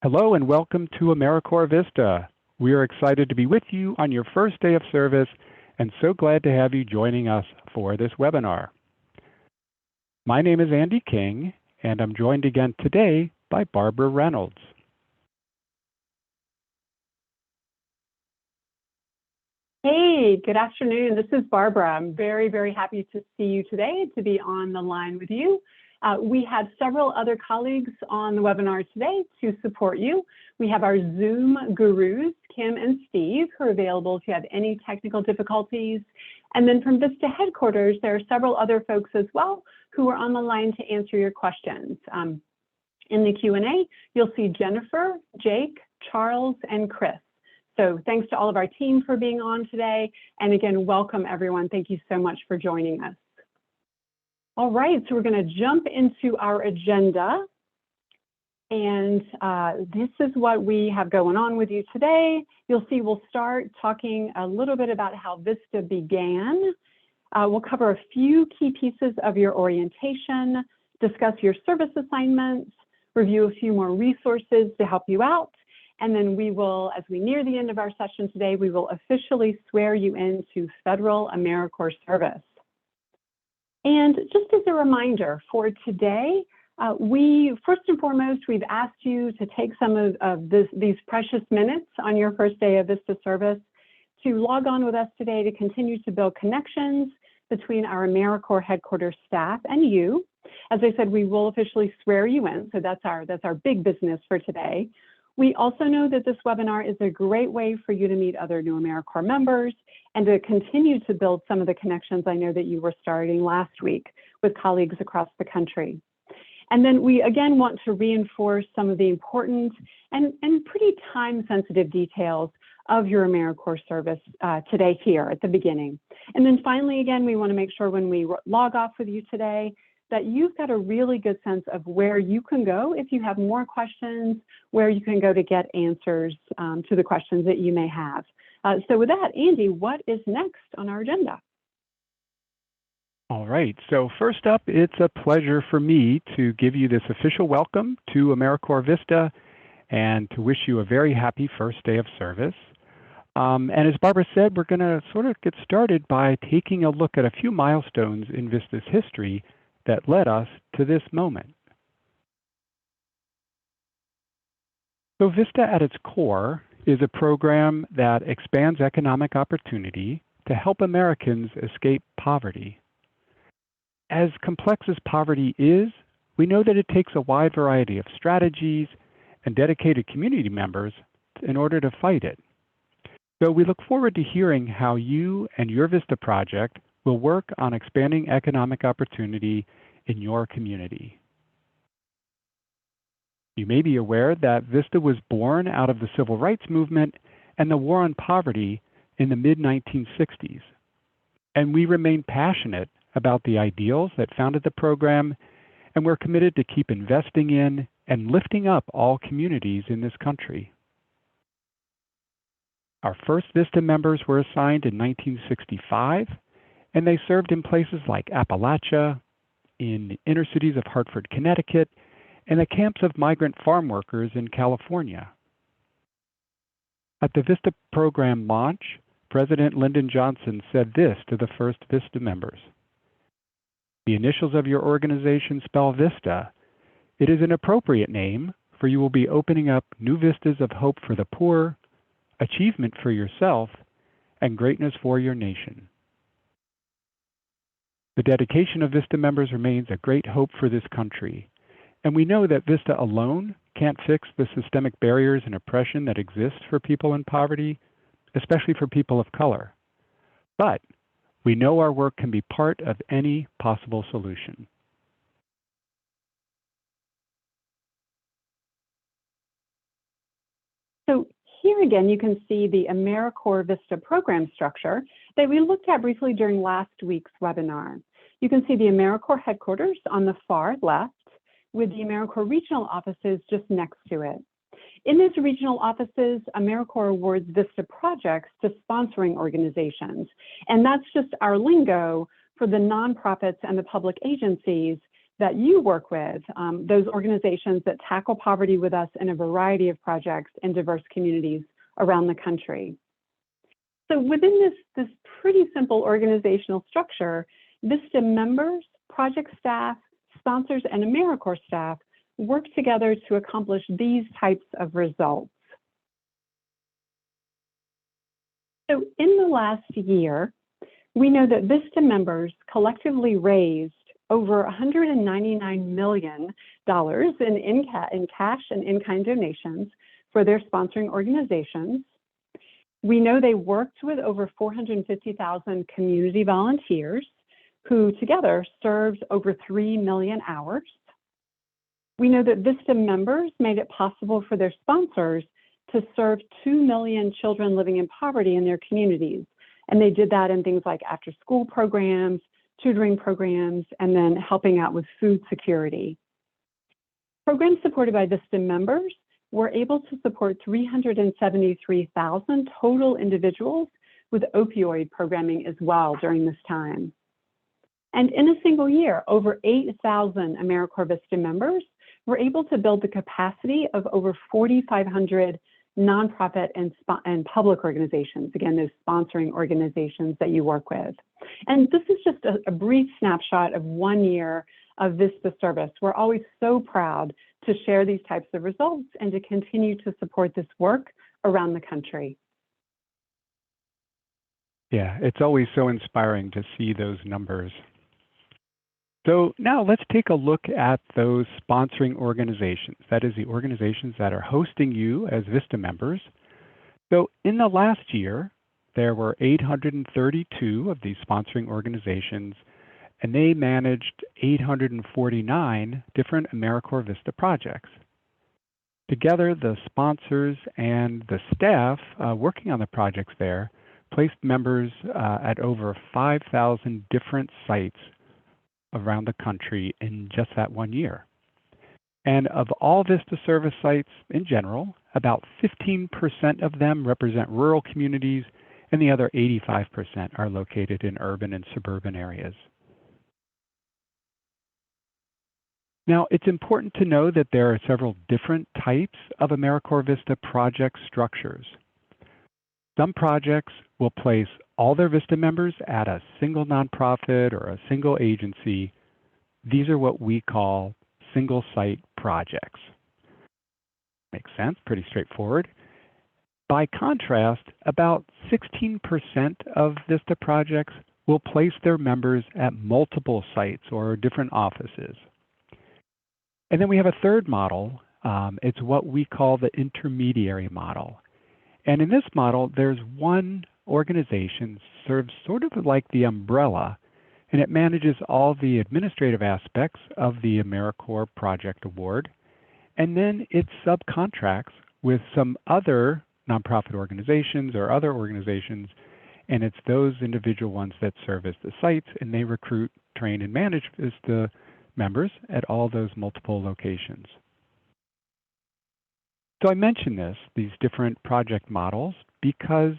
Hello and welcome to AmeriCorps VISTA. We are excited to be with you on your first day of service and so glad to have you joining us for this webinar. My name is Andy King and I'm joined again today by Barbara Reynolds. Hey, good afternoon. This is Barbara. I'm very happy to see you today, to be on the line with you. We have several other colleagues on the webinar today to support you. We have our Zoom gurus, Kim and Steve, who are available if you have any technical difficulties. And then from VISTA headquarters, there are several other folks as well who are on the line to answer your questions. In the Q&A, you'll see Jennifer, Jake, Charles, and Chris. So thanks to all of our team for being on today. And again, welcome everyone. Thank you so much for joining us. All right, so we're going to jump into our agenda. And this is what we have going on with you today. You'll see we'll start talking a little bit about how VISTA began. We'll cover a few key pieces of your orientation, discuss your service assignments, review a few more resources to help you out. And then we will, as we near the end of our session today, we will officially swear you into Federal AmeriCorps service. And just as a reminder for today, first and foremost, we've asked you to take some of these precious minutes on your first day of VISTA service to log on with us today to continue to build connections between our AmeriCorps headquarters staff and you. As I said, we will officially swear you in, so that's our big business for today. We also know that this webinar is a great way for you to meet other new AmeriCorps members and to continue to build some of the connections I know that you were starting last week with colleagues across the country. And then we again want to reinforce some of the important and pretty time-sensitive details of your AmeriCorps service today here at the beginning. And then finally, again, we want to make sure when we log off with you today that you've got a really good sense of where you can go if you have more questions, where you can go to get answers to the questions that you may have. So with that, Andy, what is next on our agenda? All right, so first up, it's a pleasure for me to give you this official welcome to AmeriCorps VISTA and to wish you a very happy first day of service. And as Barbara said, we're going to sort of get started by taking a look at a few milestones in VISTA's history that led us to this moment. So VISTA at its core is a program that expands economic opportunity to help Americans escape poverty. As complex as poverty is, we know that it takes a wide variety of strategies and dedicated community members in order to fight it. So we look forward to hearing how you and your VISTA project will work on expanding economic opportunity in your community. You may be aware that VISTA was born out of the Civil Rights Movement and the War on Poverty in the mid-1960s. And we remain passionate about the ideals that founded the program, and we're committed to keep investing in and lifting up all communities in this country. Our first VISTA members were assigned in 1965, and they served in places like Appalachia, in the inner cities of Hartford, Connecticut, and the camps of migrant farm workers in California. At the VISTA program launch, President Lyndon Johnson said this to the first VISTA members: "The initials of your organization spell VISTA. It is an appropriate name, for you will be opening up new vistas of hope for the poor, achievement for yourself, and greatness for your nation." The dedication of VISTA members remains a great hope for this country, and we know that VISTA alone can't fix the systemic barriers and oppression that exist for people in poverty, especially for people of color. But we know our work can be part of any possible solution. So here again, you can see the AmeriCorps VISTA program structure that we looked at briefly during last week's webinar. You can see the AmeriCorps headquarters on the far left with the AmeriCorps regional offices just next to it. In those regional offices, AmeriCorps awards VISTA projects to sponsoring organizations. And that's just our lingo for the nonprofits and the public agencies that you work with, those organizations that tackle poverty with us in a variety of projects in diverse communities around the country. So within this pretty simple organizational structure, VISTA members, project staff, sponsors, and AmeriCorps staff work together to accomplish these types of results. So in the last year, we know that VISTA members collectively raised over $199 million in cash and in-kind donations for their sponsoring organizations. We know they worked with over 450,000 community volunteers who together served over 3 million hours. We know that VISTA members made it possible for their sponsors to serve 2 million children living in poverty in their communities. And they did that in things like after-school programs, tutoring programs, and then helping out with food security. Programs supported by VISTA members were able to support 373,000 total individuals with opioid programming as well during this time. And in a single year, over 8,000 AmeriCorps VISTA members were able to build the capacity of over 4,500 nonprofit and public organizations, again, those sponsoring organizations that you work with. And this is just a brief snapshot of 1 year of VISTA service. We're always so proud to share these types of results and to continue to support this work around the country. Yeah, it's always so inspiring to see those numbers. So now let's take a look at those sponsoring organizations. That is the organizations that are hosting you as VISTA members. So in the last year, there were 832 of these sponsoring organizations, and they managed 849 different AmeriCorps VISTA projects. Together, the sponsors and the staff working on the projects there placed members at over 5,000 different sites around the country in just that 1 year. And of all VISTA service sites in general, about 15% of them represent rural communities, and the other 85% are located in urban and suburban areas. Now, it's important to know that there are several different types of AmeriCorps VISTA project structures. Some projects will place all their VISTA members at a single nonprofit or a single agency. These are what we call single site projects. Makes sense, pretty straightforward. By contrast, about 16% of VISTA projects will place their members at multiple sites or different offices. And then we have a third model. It's what we call the intermediary model. And in this model, there's one organization serves sort of like the umbrella, and it manages all the administrative aspects of the AmeriCorps project award. And then it subcontracts with some other nonprofit organizations or other organizations, and it's those individual ones that serve as the sites, and they recruit, train, and manage VISTA members at all those multiple locations. So I mention these different project models, because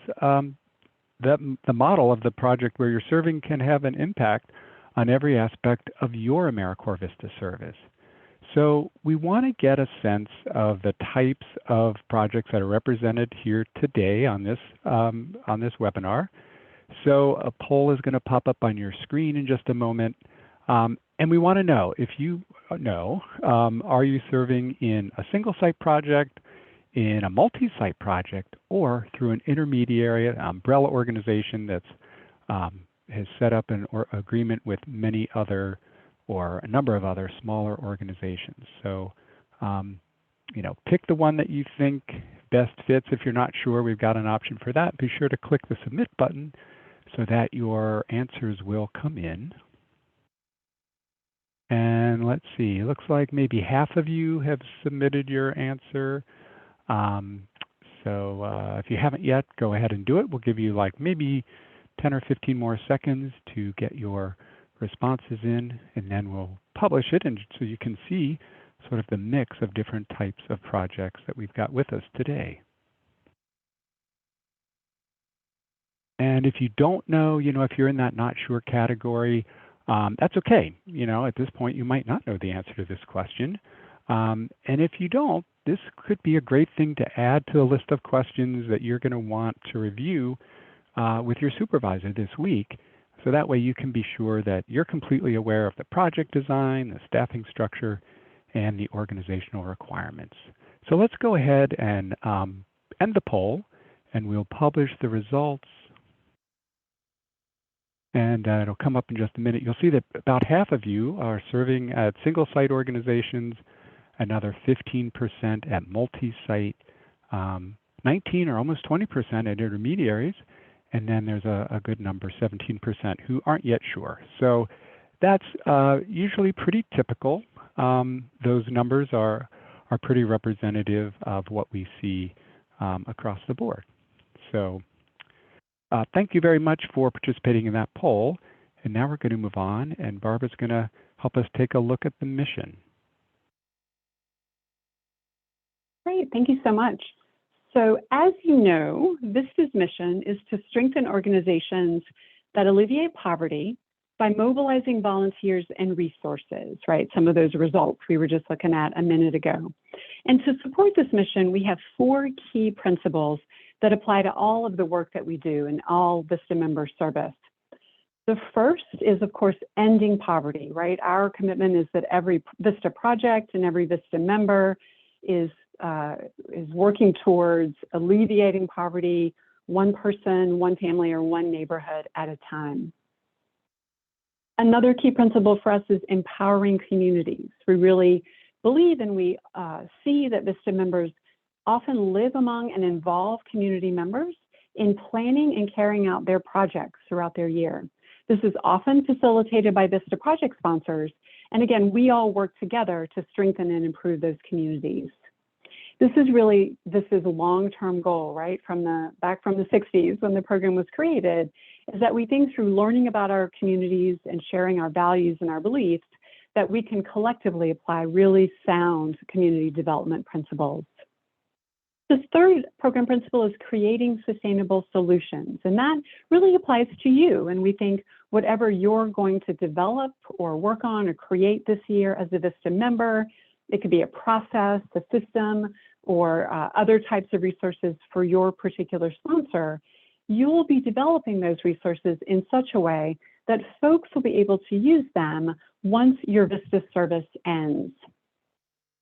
the model of the project where you're serving can have an impact on every aspect of your AmeriCorps VISTA service. So we want to get a sense of the types of projects that are represented here today on this webinar. So a poll is going to pop up on your screen in just a moment. And we want to know, if you know, are you serving in a single site project, in a multi-site project, or through an intermediary, umbrella organization that's has set up an agreement with many other or a number of other smaller organizations. So, you know, pick the one that you think best fits. If you're not sure, we've got an option for that. Be sure to click the submit button so that your answers will come in. And let's see, it looks like maybe half of you have submitted your answer. If you haven't yet, go ahead and do it. We'll give you like maybe 10 or 15 more seconds to get your responses in, and then we'll publish it, and so you can see sort of the mix of different types of projects that we've got with us today. And if you don't know, you know, if you're in that not sure category, That's okay. You know, at this point, you might not know the answer to this question. And if you don't, this could be a great thing to add to the list of questions that you're going to want to review with your supervisor this week. So that way you can be sure that you're completely aware of the project design, the staffing structure, and the organizational requirements. So let's go ahead and end the poll, and we'll publish the results. And it'll come up in just a minute. You'll see that about half of you are serving at single-site organizations, another 15% at multi-site, 19 or almost 20% at intermediaries, and then there's a good number, 17%, who aren't yet sure. So that's usually pretty typical. Those numbers are pretty representative of what we see across the board. So thank you very much for participating in that poll. And now we're going to move on, and Barbara's going to help us take a look at the mission. Great, thank you so much. So as you know, VISTA's mission is to strengthen organizations that alleviate poverty by mobilizing volunteers and resources, right? Some of those results we were just looking at a minute ago. And to support this mission, we have 4 key principles that apply to all of the work that we do in all VISTA member service. The first is, of course, ending poverty, right? Our commitment is that every VISTA project and every VISTA member is working towards alleviating poverty, one person, one family, or one neighborhood at a time. Another key principle for us is empowering communities. We really believe and we see that VISTA members often live among and involve community members in planning and carrying out their projects throughout their year. This is often facilitated by VISTA project sponsors. And again, we all work together to strengthen and improve those communities. This is a long-term goal, right? Back from the 60s when the program was created, is that we think through learning about our communities and sharing our values and our beliefs, that we can collectively apply really sound community development principles. The third program principle is creating sustainable solutions, and that really applies to you. And we think whatever you're going to develop or work on or create this year as a VISTA member, it could be a process, a system, or other types of resources for your particular sponsor, you'll be developing those resources in such a way that folks will be able to use them once your VISTA service ends.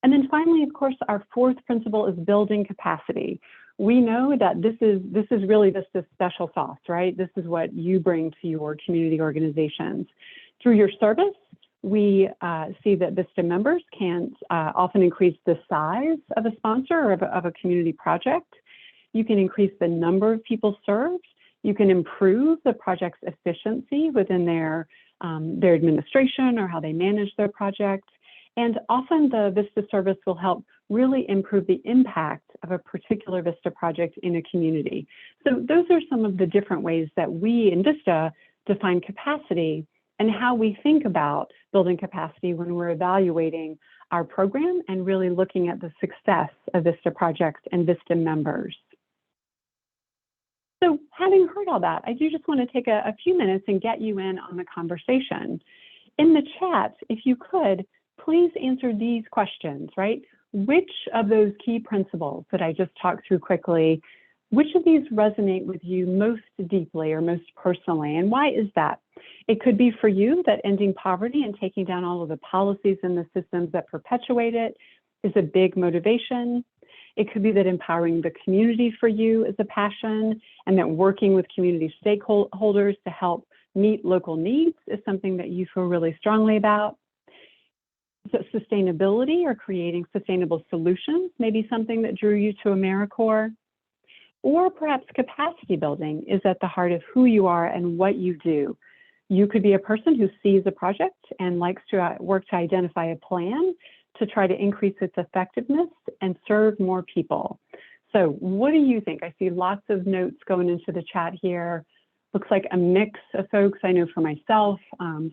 And then finally, of course, our fourth principle is building capacity. We know that this is really VISTA's special sauce, right? This is what you bring to your community organizations. Through your service, we see that VISTA members can often increase the size of a sponsor or of a community project. You can increase the number of people served. You can improve the project's efficiency within their administration or how they manage their project. And often the VISTA service will help really improve the impact of a particular VISTA project in a community. So those are some of the different ways that we in VISTA define capacity and how we think about building capacity when we're evaluating our program and really looking at the success of VISTA projects and VISTA members. So having heard all that, I do just want to take a few minutes and get you in on the conversation. In the chat, if you could, please answer these questions, right? Which of those key principles that I just talked through quickly, which of these resonate with you most deeply or most personally, and why is that? It could be for you that ending poverty and taking down all of the policies and the systems that perpetuate it is a big motivation. It could be that empowering the community for you is a passion, and that working with community stakeholders to help meet local needs is something that you feel really strongly about. So sustainability or creating sustainable solutions may be something that drew you to AmeriCorps. Or perhaps capacity building is at the heart of who you are and what you do. You could be a person who sees a project and likes to work to identify a plan to try to increase its effectiveness and serve more people. So what do you think? I see lots of notes going into the chat here. Looks like a mix of folks. I know for myself,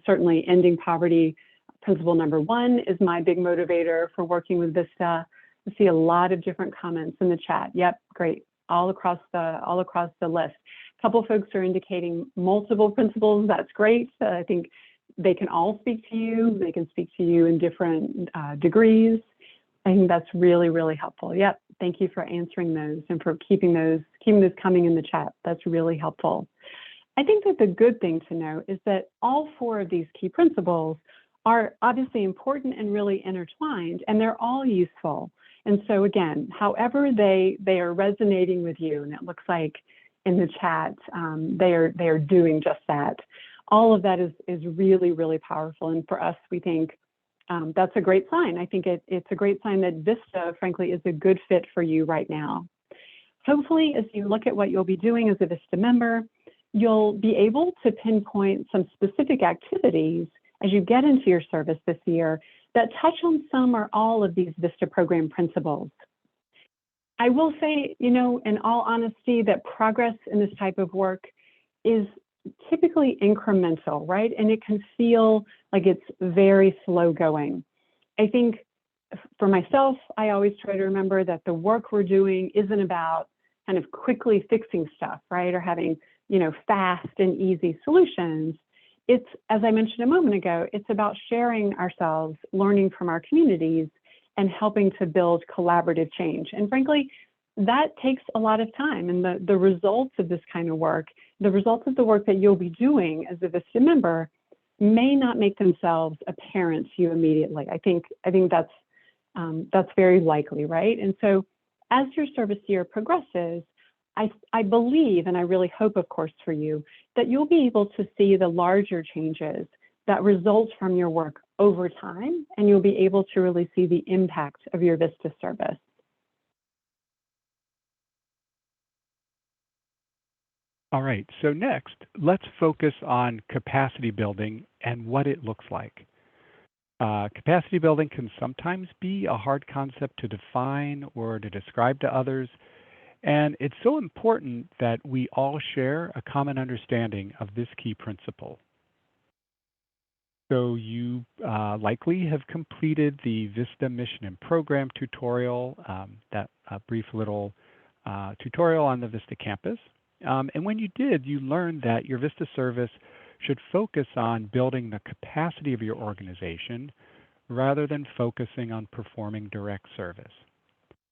certainly ending poverty, principle number 1 is my big motivator for working with VISTA. I see a lot of different comments in the chat. Yep, great. All across the list. A couple folks are indicating multiple principles. That's great. I think they can all speak to you. They can speak to you in different degrees. I think that's really, really helpful. Yep, thank you for answering those and for keeping those coming in the chat. That's really helpful. I think that the good thing to know is that all 4 of these key principles are obviously important and really intertwined, and they're all useful. And so again, however they are resonating with you, and it looks like in the chat, they are doing just that. All of that is really, really powerful. And for us, we think that's a great sign. I think it's a great sign that VISTA, frankly, is a good fit for you right now. Hopefully, as you look at what you'll be doing as a VISTA member, you'll be able to pinpoint some specific activities as you get into your service this year that touch on some or all of these VISTA program principles. I will say, in all honesty, that progress in this type of work is typically incremental, right? And it can feel like it's very slow going. I think for myself, I always try to remember that the work we're doing isn't about kind of quickly fixing stuff, right? Or having, fast and easy solutions. It's, as I mentioned a moment ago, it's about sharing ourselves, learning from our communities, and helping to build collaborative change. And frankly, that takes a lot of time. And the results of this kind of work, the results of the work that you'll be doing as a VISTA member may not make themselves apparent to you immediately. I think that's very likely, right? And so as your service year progresses, I believe, and I really hope, of course, for you, that you'll be able to see the larger changes that result from your work over time, and you'll be able to really see the impact of your VISTA service. All right, so next, let's focus on capacity building and what it looks like. Capacity building can sometimes be a hard concept to define or to describe to others, and it's so important that we all share a common understanding of this key principle. So you likely have completed the VISTA Mission and Program tutorial, that brief little tutorial on the VISTA campus. And when you did, you learned that your VISTA service should focus on building the capacity of your organization rather than focusing on performing direct service.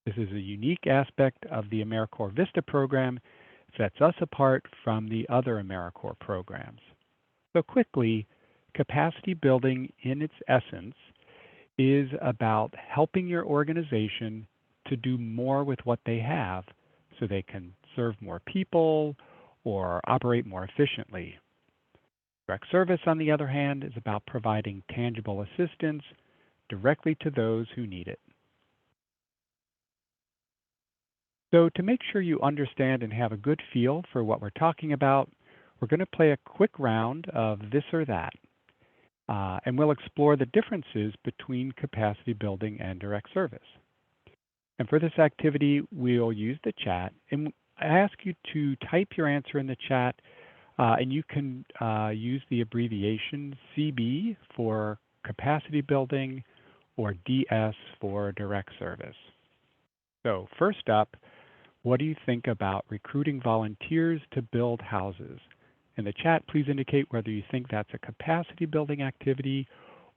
This is a unique aspect of the AmeriCorps VISTA program, sets us apart from the other AmeriCorps programs. So quickly, capacity building in its essence is about helping your organization to do more with what they have so they can serve more people or operate more efficiently. Direct service, on the other hand, is about providing tangible assistance directly to those who need it. So to make sure you understand and have a good feel for what we're talking about, we're going to play a quick round of this or that. And we'll explore the differences between capacity building and direct service. And for this activity, we'll use the chat. And I ask you to type your answer in the chat, and you can use the abbreviation CB for capacity building or DS for direct service. So first up, what do you think about recruiting volunteers to build houses? In the chat, please indicate whether you think that's a capacity building activity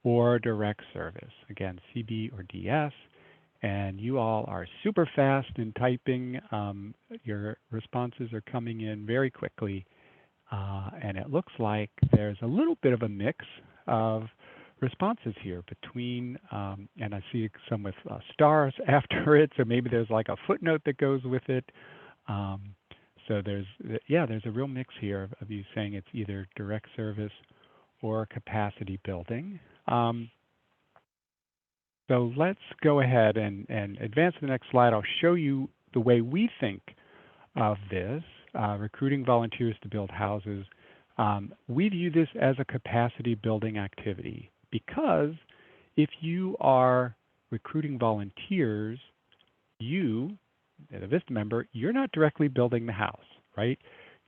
or direct service. Again, CB or DS. And you all are super fast in typing. Your responses are coming in very quickly. And it looks like there's a little bit of a mix of responses here between, and I see some with stars after it, so maybe there's like a footnote that goes with it. So there's a real mix here of you saying it's either direct service or capacity building. So let's go ahead and advance to the next slide. I'll show you the way we think of this, recruiting volunteers to build houses. We view this as a capacity building activity because if you are recruiting volunteers, you, as a VISTA member, you're not directly building the house, right?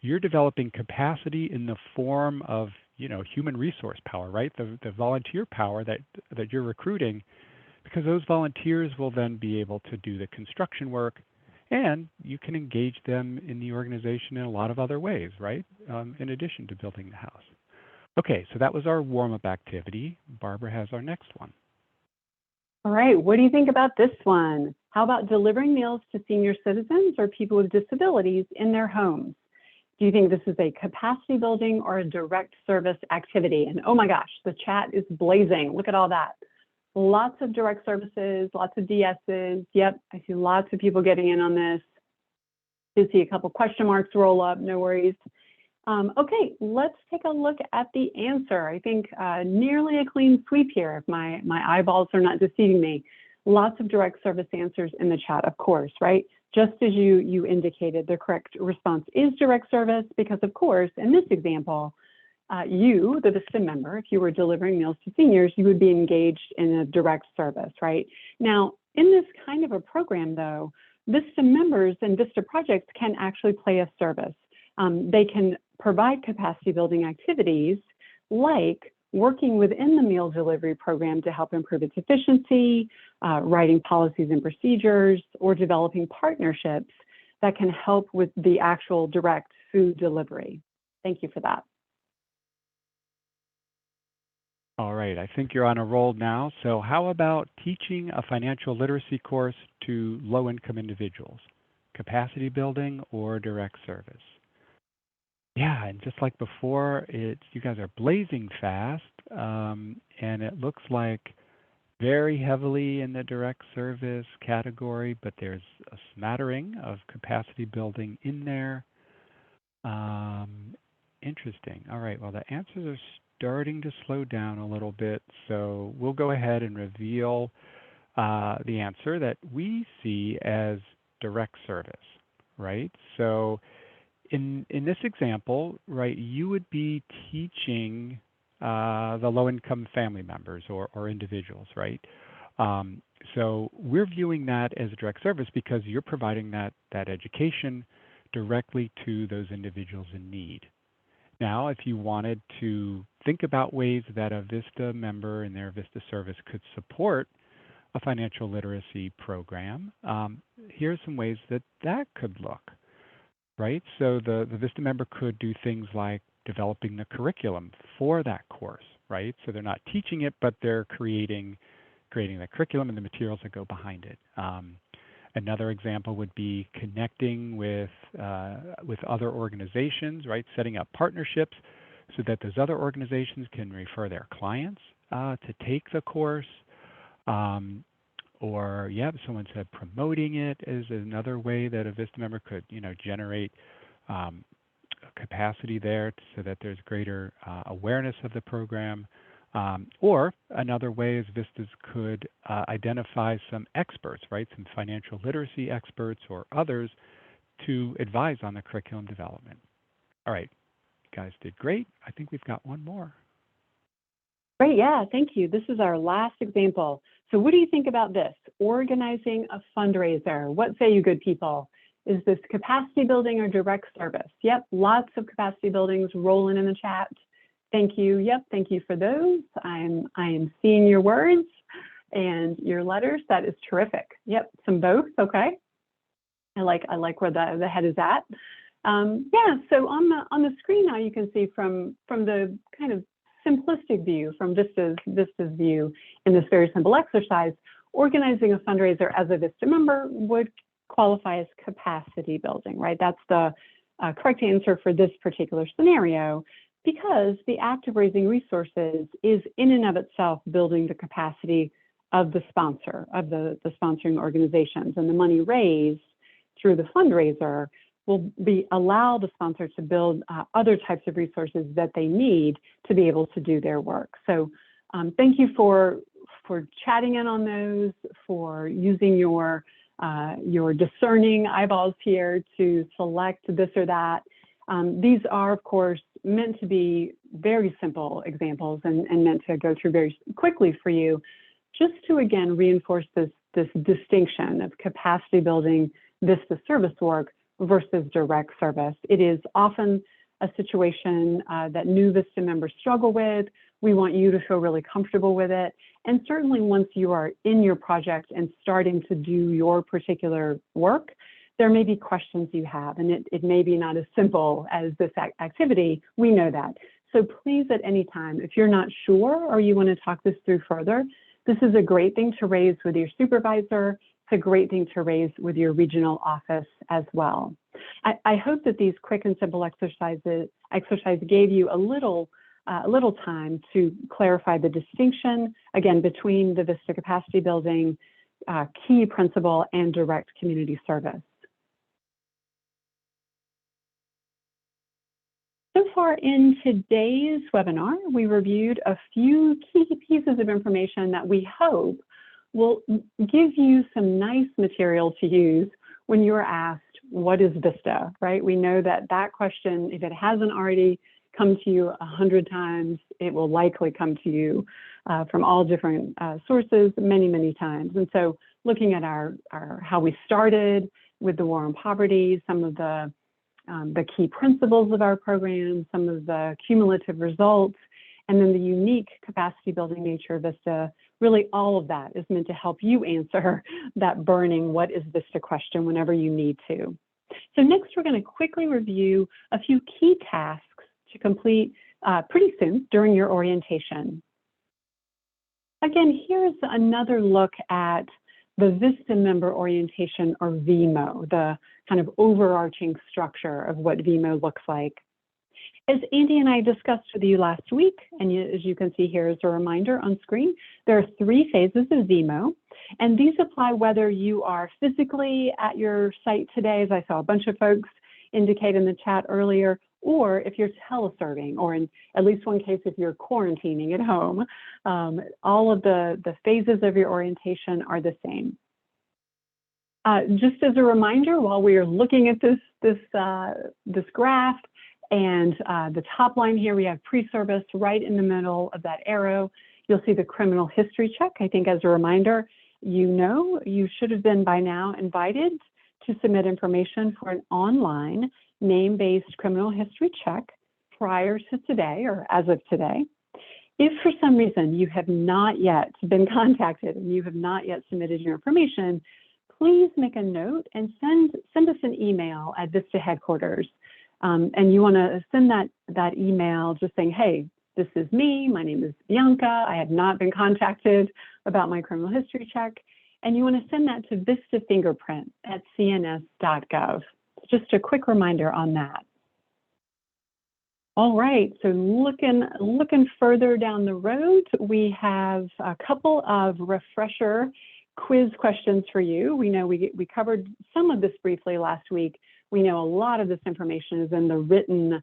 You're developing capacity in the form of, human resource power, right? The volunteer power that you're recruiting, because those volunteers will then be able to do the construction work, and you can engage them in the organization in a lot of other ways, right? In addition to building the house. Okay, so that was our warm-up activity. Barbara has our next one. All right, what do you think about this one? How about delivering meals to senior citizens or people with disabilities in their homes? Do you think this is a capacity building or a direct service activity? And oh my gosh, the chat is blazing. Look at all that. Lots of direct services, lots of DSs. Yep, I see lots of people getting in on this. You see a couple question marks roll up, no worries. Okay, let's take a look at the answer. I think nearly a clean sweep here, if my eyeballs are not deceiving me. Lots of direct service answers in the chat, of course, right? Just as you indicated, the correct response is direct service because, of course, in this example, you, the VISTA member, if you were delivering meals to seniors, you would be engaged in a direct service, right? Now, in this kind of a program, though, VISTA members and VISTA projects can actually play a service. They can provide capacity building activities like working within the meal delivery program to help improve its efficiency, writing policies and procedures, or developing partnerships that can help with the actual direct food delivery. Thank you for that. All right, I think you're on a roll now. So how about teaching a financial literacy course to low-income individuals? Capacity building or direct service? Yeah, and just like before, you guys are blazing fast, and it looks like very heavily in the direct service category, but there's a smattering of capacity building in there. Interesting. All right, well, the answers are starting to slow down a little bit, so we'll go ahead and reveal the answer that we see as direct service, right? So in this example, right, you would be teaching the low-income family members or individuals, right? So we're viewing that as a direct service because you're providing that education directly to those individuals in need. Now, if you wanted to think about ways that a VISTA member in their VISTA service could support a financial literacy program, here's some ways that could look. Right, so the VISTA member could do things like developing the curriculum for that course, right? So they're not teaching it, but they're creating the curriculum and the materials that go behind it. Another example would be connecting with other organizations, right? Setting up partnerships so that those other organizations can refer their clients to take the course. Or, yeah, someone said promoting it is another way that a VISTA member could, generate capacity there so that there's greater awareness of the program. Or another way is VISTAs could identify some experts, right, some financial literacy experts or others to advise on the curriculum development. All right, you guys did great. I think we've got one more. Great, yeah, thank you. This is our last example. So what do you think about this? Organizing a fundraiser. What say you good people? Is this capacity building or direct service? Yep, lots of capacity buildings rolling in the chat. Thank you. Yep, thank you for those. I am seeing your words and your letters. That is terrific. Yep, some both, okay. I like where the head is at. Yeah, so on the screen now you can see from the kind of simplistic view, from VISTA's view in this very simple exercise, organizing a fundraiser as a VISTA member would qualify as capacity building, right? That's the correct answer for this particular scenario, because the act of raising resources is in and of itself building the capacity of the sponsor, of the sponsoring organizations, and the money raised through the fundraiser will allow the sponsor to build other types of resources that they need to be able to do their work. So thank you for chatting in on those, for using your discerning eyeballs here to select this or that. These are, of course, meant to be very simple examples and meant to go through very quickly for you, just to, again, reinforce this distinction of capacity building VISTA service work versus direct service. It is often a situation that new VISTA members struggle with. We want you to feel really comfortable with it. And certainly once you are in your project and starting to do your particular work, there may be questions you have, and it may be not as simple as this activity. We know that. So please, at any time, if you're not sure or you want to talk this through further, this is a great thing to raise with your supervisor. It's a great thing to raise with your regional office as well. I hope that these quick and simple exercises gave you a little time to clarify the distinction, again, between the VISTA capacity building, key principle, and direct community service. So far in today's webinar, we reviewed a few key pieces of information that we hope will give you some nice material to use when you're asked, what is VISTA, right? We know that that question, if it hasn't already come to you 100 times, it will likely come to you from all different sources many, many times. And so looking at our how we started with the war on poverty, some of the key principles of our program, some of the cumulative results, and then the unique capacity building nature of VISTA, really all of that is meant to help you answer that burning what is VISTA question whenever you need to. So next, we're going to quickly review a few key tasks to complete pretty soon during your orientation. Again, here's another look at the VISTA member orientation, or VMO, the kind of overarching structure of what VMO looks like. As Andy and I discussed with you last week, and as you can see here as a reminder on screen, there are 3 phases of VMO, and these apply whether you are physically at your site today, as I saw a bunch of folks indicate in the chat earlier, or if you're teleserving, or in at least one case, if you're quarantining at home. All of the phases of your orientation are the same. Just as a reminder, while we are looking at this graph, and the top line here, we have pre-service right in the middle of that arrow. You'll see the criminal history check. I think as a reminder, you should have been by now invited to submit information for an online name-based criminal history check prior to today, or as of today. If for some reason you have not yet been contacted and you have not yet submitted your information, please make a note and send us an email at VISTA headquarters. And you want to send that email just saying, hey, this is me, my name is Bianca, I have not been contacted about my criminal history check. And you want to send that to VISTA fingerprint at cns.gov. Just a quick reminder on that. All right, so looking further down the road, we have a couple of refresher quiz questions for you. We know we covered some of this briefly last week. We know a lot of this information is in the written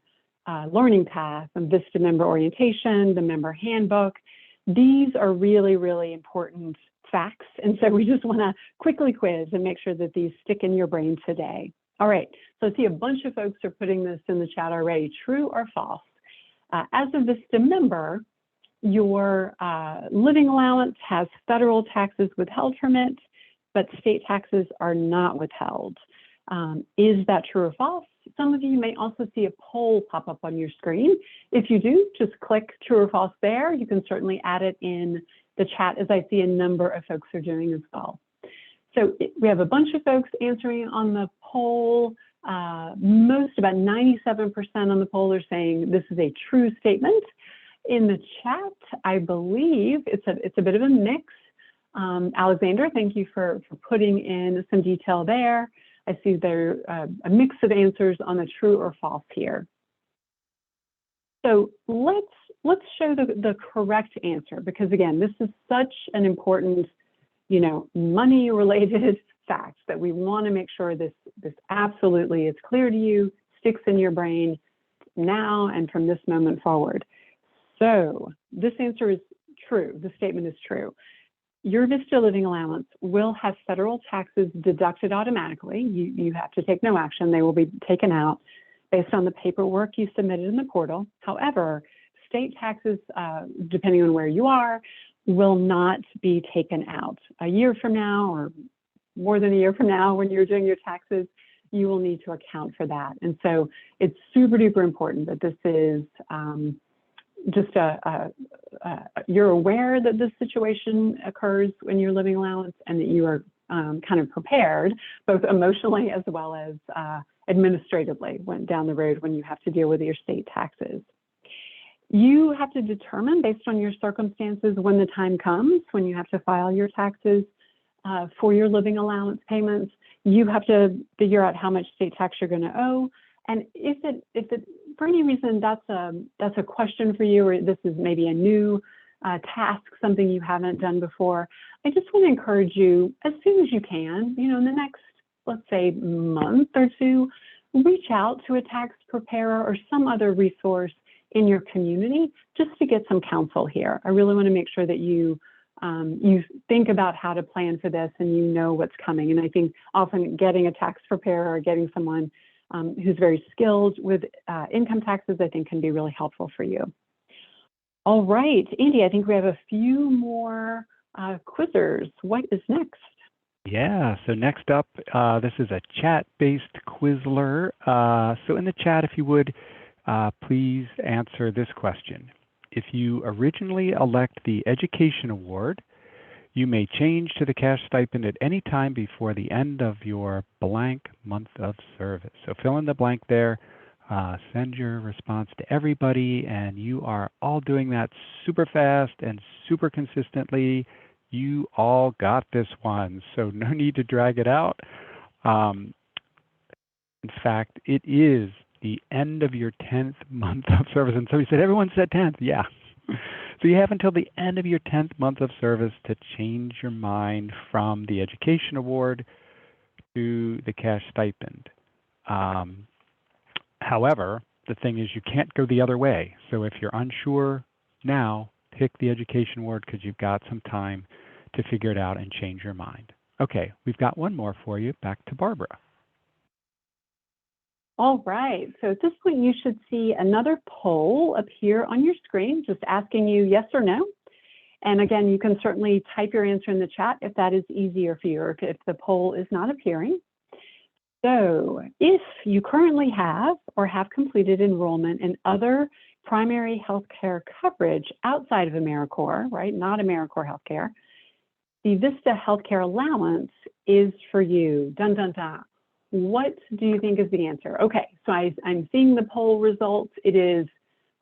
learning path and VISTA member orientation, the member handbook. These are really, really important facts. And so we just want to quickly quiz and make sure that these stick in your brain today. All right, so I see a bunch of folks are putting this in the chat already. True or false? As a VISTA member, your living allowance has federal taxes withheld from it, but state taxes are not withheld. Is that true or false? Some of you may also see a poll pop up on your screen. If you do, just click true or false there. You can certainly add it in the chat, as I see a number of folks are doing as well. So we have a bunch of folks answering on the poll. About 97% on the poll are saying this is a true statement. In the chat, I believe it's a bit of a mix. Alexander, thank you for putting in some detail there. I see there a mix of answers on the true or false here. So let's show the correct answer, because again, this is such an important, money-related fact that we want to make sure this absolutely is clear to you, sticks in your brain now and from this moment forward. So this answer is true. The statement is true. Your VISTA living allowance will have federal taxes deducted automatically. You have to take no action. They will be taken out based on the paperwork you submitted in the portal. However, state taxes, depending on where you are, will not be taken out. A year from now, or more than a year from now, when you're doing your taxes, you will need to account for that. And so it's super duper important that this is just you're aware that this situation occurs in your living allowance, and that you are kind of prepared, both emotionally as well as administratively, down the road when you have to deal with your state taxes. You have to determine based on your circumstances when the time comes, when you have to file your taxes for your living allowance payments. You have to figure out how much state tax you're going to owe. And if it for any reason that's a question for you, or this is maybe a new task, something you haven't done before, I just want to encourage you, as soon as you can, in the next, let's say, month or two, reach out to a tax preparer or some other resource in your community just to get some counsel here. I really want to make sure that you think about how to plan for this and you know what's coming. And I think often getting a tax preparer or getting someone who's very skilled with income taxes, I think can be really helpful for you. All right, Andy, I think we have a few more quizzers. What is next? Yeah, so next up, this is a chat-based Quizler. So in the chat, if you would, please answer this question. If you originally elect the Education Award, you may change to the cash stipend at any time before the end of your blank month of service. So fill in the blank there, send your response to everybody, and you are all doing that super fast and super consistently. You all got this one, so no need to drag it out. In fact, it is the end of your 10th month of service. And so he said, everyone said 10th. Yeah. So you have until the end of your 10th month of service to change your mind from the Education Award to the cash stipend. However, the thing is you can't go the other way. So if you're unsure now, pick the Education Award because you've got some time to figure it out and change your mind. Okay, we've got one more for you. Back to Barbara. All right, so at this point you should see another poll appear on your screen, just asking you yes or no. And again, you can certainly type your answer in the chat if that is easier for you, or if the poll is not appearing. So if you currently have or have completed enrollment in other primary healthcare coverage outside of AmeriCorps, right, not AmeriCorps healthcare, the VISTA healthcare allowance is for you. Dun, dun, dun. What do you think is the answer? Okay, so I'm seeing the poll results. It is,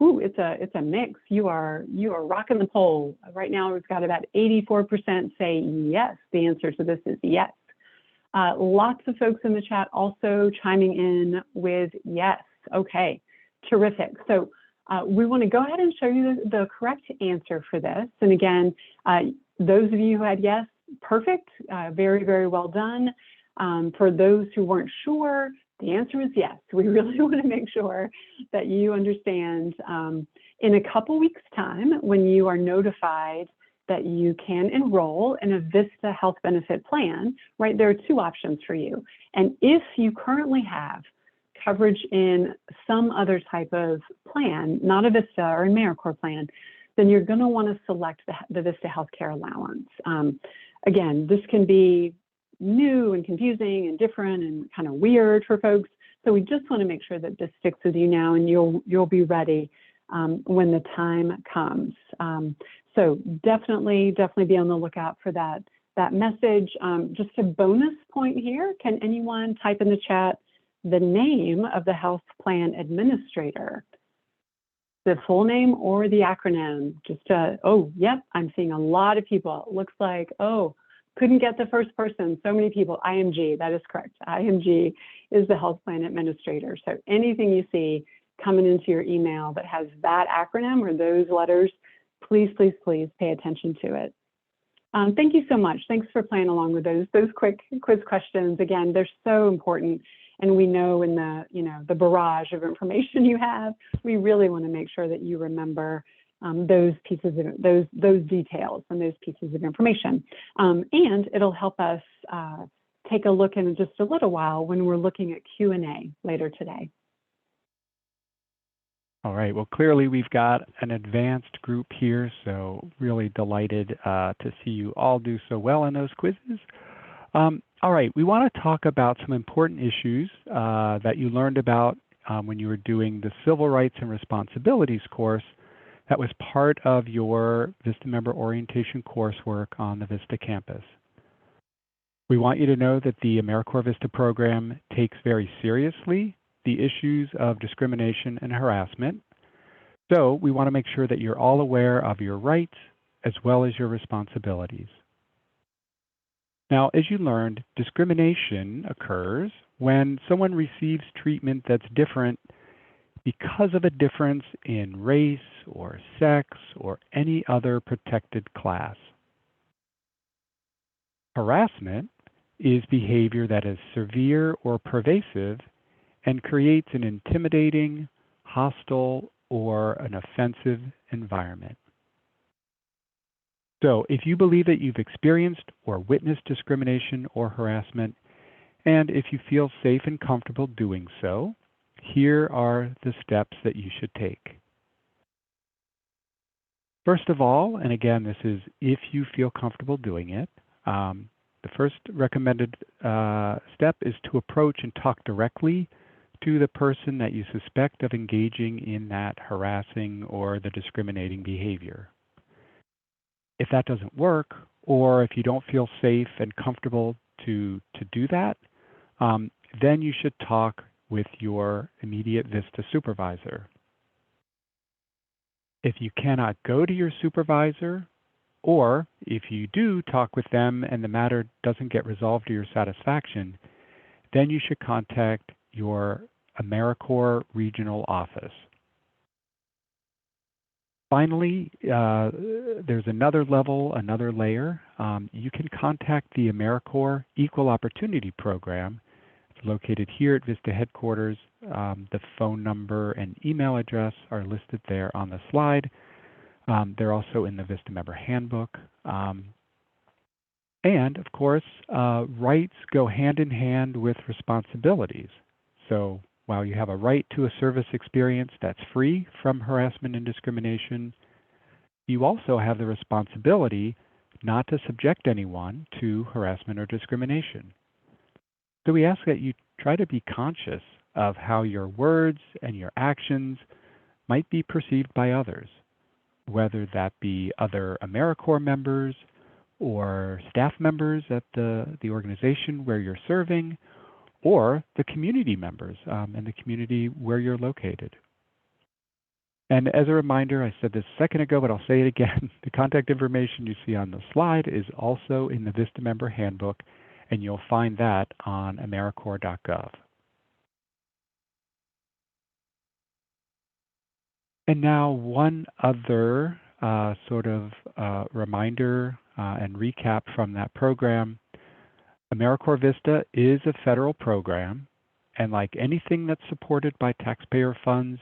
ooh, it's a mix. You are rocking the poll. Right now we've got about 84% say yes. The answer to this is yes. Lots of folks in the chat also chiming in with yes. Okay, terrific. So we want to go ahead and show you the correct answer for this. And again, those of you who had yes, perfect, very, very well done. For those who weren't sure, the answer is yes. We really want to make sure that you understand in a couple weeks' time when you are notified that you can enroll in a VISTA health benefit plan, right? There are two options for you. And if you currently have coverage in some other type of plan, not a VISTA or AmeriCorps plan, then you're going to want to select the VISTA healthcare allowance. Again, this can be new and confusing and different and kind of weird for folks. So we just want to make sure that this sticks with you now and you'll be ready when the time comes. So definitely be on the lookout for that message. Just a bonus point here, can anyone type in the chat the name of the health plan administrator? The full name or the acronym? Just, oh, yep, I'm seeing a lot of people. It looks like, oh, couldn't get the first person, so many people. IMG, that is correct. IMG is the health plan administrator. So anything you see coming into your email that has that acronym or those letters, please pay attention to it. Thank you so much. Thanks for playing along with those quick quiz questions. Again, they're so important. And we know in the barrage of information you have, we really want to make sure that you remember those pieces of those details and those pieces of information. And it'll help us take a look in just a little while when we're looking at Q&A later today. All right, well, clearly we've got an advanced group here, so really delighted to see you all do so well in those quizzes. All right, we want to talk about some important issues that you learned about when you were doing the Civil Rights and Responsibilities course that was part of your VISTA member orientation coursework on the VISTA campus. We want you to know that the AmeriCorps VISTA program takes very seriously the issues of discrimination and harassment. So we want to make sure that you're all aware of your rights as well as your responsibilities. Now, as you learned, discrimination occurs when someone receives treatment that's different because of a difference in race or sex or any other protected class. Harassment is behavior that is severe or pervasive and creates an intimidating, hostile, or an offensive environment. So if you believe that you've experienced or witnessed discrimination or harassment, and if you feel safe and comfortable doing so, here are the steps that you should take. First of all, and again, this is if you feel comfortable doing it, the first recommended step is to approach and talk directly to the person that you suspect of engaging in that harassing or the discriminating behavior. If that doesn't work, or if you don't feel safe and comfortable to do that, then you should talk with your immediate VISTA supervisor. If you cannot go to your supervisor, or if you do talk with them and the matter doesn't get resolved to your satisfaction, then you should contact your AmeriCorps regional office. Finally, there's another level, another layer. You can contact the AmeriCorps Equal Opportunity Program. It's located here at VISTA headquarters. The phone number and email address are listed there on the slide. They're also in the VISTA member handbook. And of course, rights go hand in hand with responsibilities. So while you have a right to a service experience that's free from harassment and discrimination, you also have the responsibility not to subject anyone to harassment or discrimination. So we ask that you try to be conscious of how your words and your actions might be perceived by others, whether that be other AmeriCorps members or staff members at the organization where you're serving, or the community members in the community where you're located. And as a reminder, I said this a second ago, but I'll say it again, the contact information you see on the slide is also in the VISTA member handbook, and you'll find that on AmeriCorps.gov. And now one other reminder and recap from that program. AmeriCorps VISTA is a federal program, and like anything that's supported by taxpayer funds,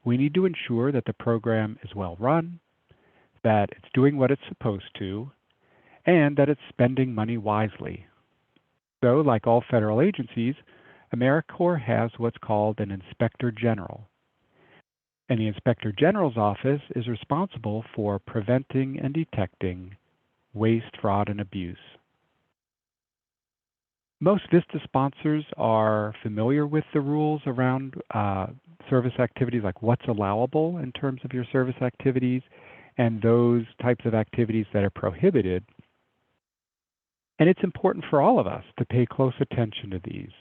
we need to ensure that the program is well run, that it's doing what it's supposed to, and that it's spending money wisely. So, like all federal agencies, AmeriCorps has what's called an Inspector General. And the Inspector General's office is responsible for preventing and detecting waste, fraud, and abuse. Most VISTA sponsors are familiar with the rules around service activities, like what's allowable in terms of your service activities and those types of activities that are prohibited. And it's important for all of us to pay close attention to these.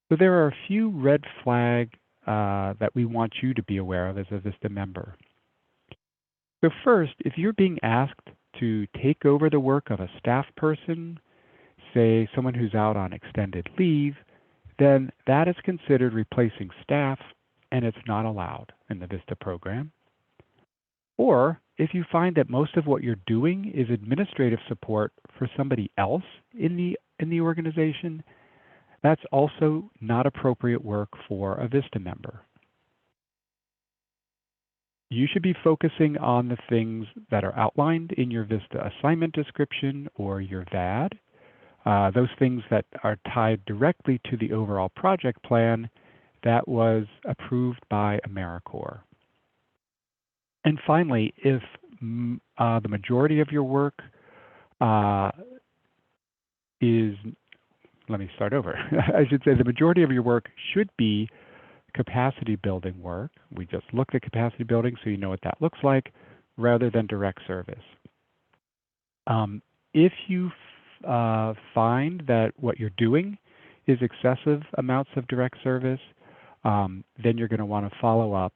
So there are a few red flags that we want you to be aware of as a VISTA member. So first, if you're being asked to take over the work of a staff person, say someone who's out on extended leave, then that is considered replacing staff, and it's not allowed in the VISTA program. Or if you find that most of what you're doing is administrative support for somebody else in the organization, that's also not appropriate work for a VISTA member. You should be focusing on the things that are outlined in your VISTA Assignment Description or your VAD, those things that are tied directly to the overall project plan that was approved by AmeriCorps. And finally, if the majority of your work let me start over. I should say the majority of your work should be capacity building work. We just looked at capacity building so you know what that looks like, rather than direct service. If you find that what you're doing is excessive amounts of direct service, then you're going to want to follow up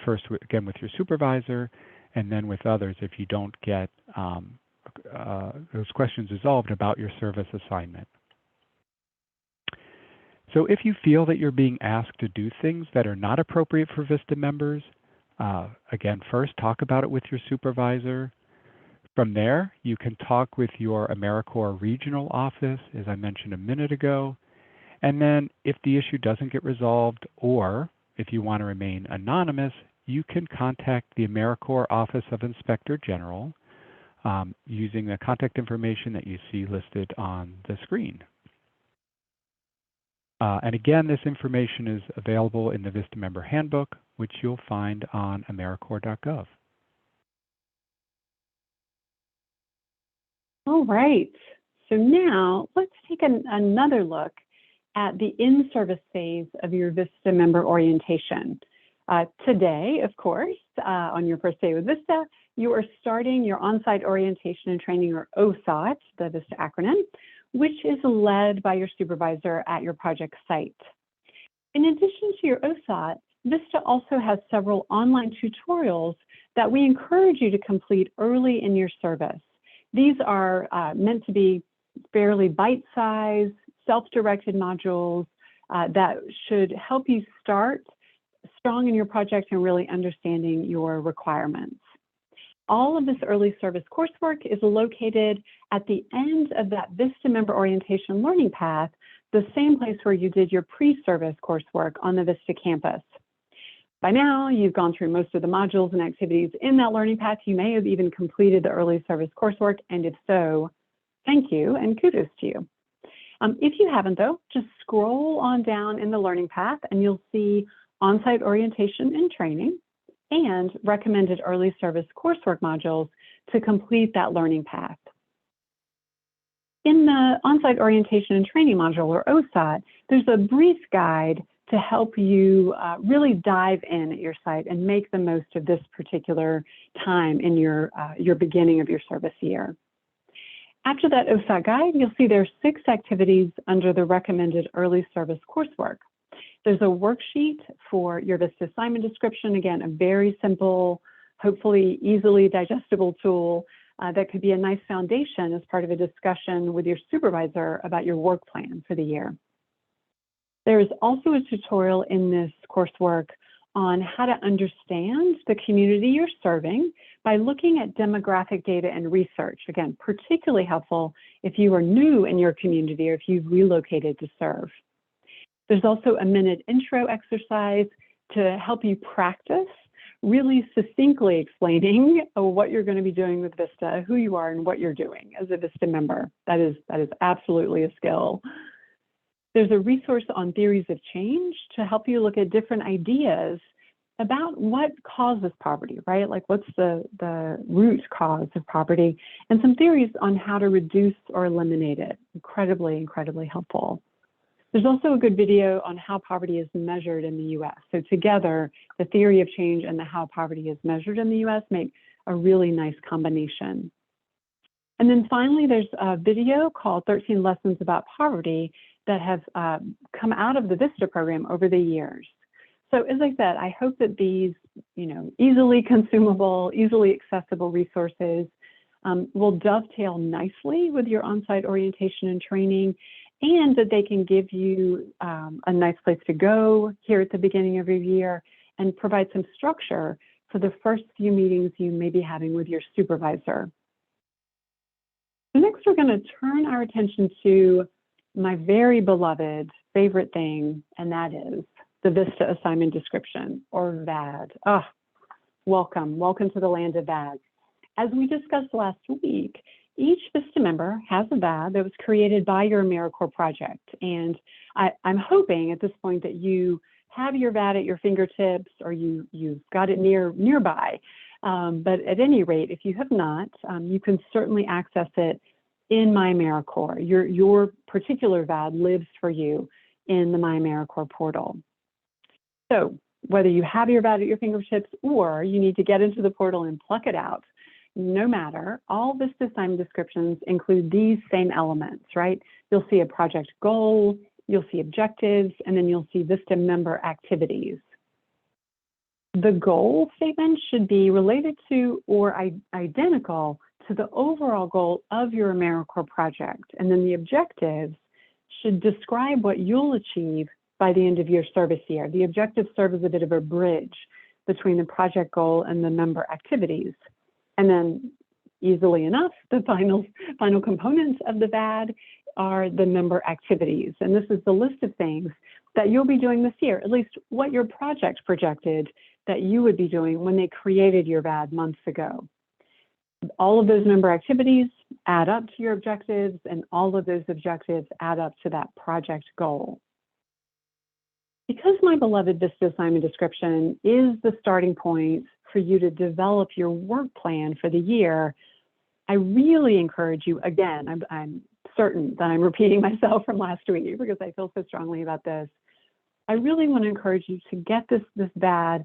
first, again, with your supervisor, and then with others if you don't get those questions resolved about your service assignment. So if you feel that you're being asked to do things that are not appropriate for VISTA members, again, first talk about it with your supervisor. From there, you can talk with your AmeriCorps regional office, as I mentioned a minute ago. And then if the issue doesn't get resolved, or if you want to remain anonymous, you can contact the AmeriCorps Office of Inspector General using the contact information that you see listed on the screen. And again, this information is available in the VISTA Member Handbook, which you'll find on AmeriCorps.gov. All right, so now let's take another look at the in-service phase of your VISTA member orientation. Today, of course, on your first day with VISTA, you are starting your on-site orientation and training, or OSOT, the VISTA acronym, which is led by your supervisor at your project site. In addition to your OSOT, VISTA also has several online tutorials that we encourage you to complete early in your service. These are meant to be fairly bite-sized, self-directed modules that should help you start strong in your project and really understanding your requirements. All of this early service coursework is located at the end of that VISTA member orientation learning path, the same place where you did your pre-service coursework on the VISTA campus. By now, you've gone through most of the modules and activities in that learning path. You may have even completed the early service coursework, and if so, thank you and kudos to you. If you haven't, though, just scroll on down in the learning path and you'll see on-site orientation and training and recommended early service coursework modules to complete that learning path. In the on-site orientation and training module, or OSOT, there's a brief guide to help you really dive in at your site and make the most of this particular time in your beginning of your service year. After that OSOT guide, you'll see there are 6 activities under the recommended early service coursework. There's a worksheet for your VISTA assignment description, again, a very simple, hopefully easily digestible tool that could be a nice foundation as part of a discussion with your supervisor about your work plan for the year. There's also a tutorial in this coursework on how to understand the community you're serving by looking at demographic data and research. Again, particularly helpful if you are new in your community or if you've relocated to serve. There's also a minute intro exercise to help you practice really succinctly explaining what you're going to be doing with VISTA, who you are, and what you're doing as a VISTA member. That is absolutely a skill. There's a resource on theories of change to help you look at different ideas about what causes poverty, right? Like what's the root cause of poverty, and some theories on how to reduce or eliminate it. Incredibly, incredibly helpful. There's also a good video on how poverty is measured in the US. So together, the theory of change and the how poverty is measured in the US make a really nice combination. And then finally, there's a video called 13 Lessons About Poverty that have come out of the VISTA program over the years. So as I said, I hope that these, easily consumable, easily accessible resources will dovetail nicely with your on-site orientation and training, and that they can give you a nice place to go here at the beginning of your year and provide some structure for the first few meetings you may be having with your supervisor. So next, we're going to turn our attention to my very beloved favorite thing, and that is the VISTA Assignment Description, or VAD. Welcome to the land of VAD. As we discussed last week, each VISTA member has a VAD that was created by your AmeriCorps project. And I'm hoping at this point that you have your VAD at your fingertips, or you've got it nearby. But at any rate, if you have not, you can certainly access it in My AmeriCorps. Your particular VAD lives for you in the My AmeriCorps portal. So whether you have your VAD at your fingertips or you need to get into the portal and pluck it out, no matter, all VISTA assignment descriptions include these same elements, right? You'll see a project goal, you'll see objectives, and then you'll see VISTA member activities. The goal statement should be related to or identical to the overall goal of your AmeriCorps project. And then the objectives should describe what you'll achieve by the end of your service year. The objectives serve as a bit of a bridge between the project goal and the member activities. And then easily enough, the final components of the VAD are the member activities. And this is the list of things that you'll be doing this year, at least what your project projected that you would be doing when they created your VAD months ago. All of those member activities add up to your objectives, and all of those objectives add up to that project goal. Because my beloved VISTA Assignment Description is the starting point for you to develop your work plan for the year, I really encourage you, again, I'm certain that I'm repeating myself from last week because I feel so strongly about this. I really want to encourage you to get this VAD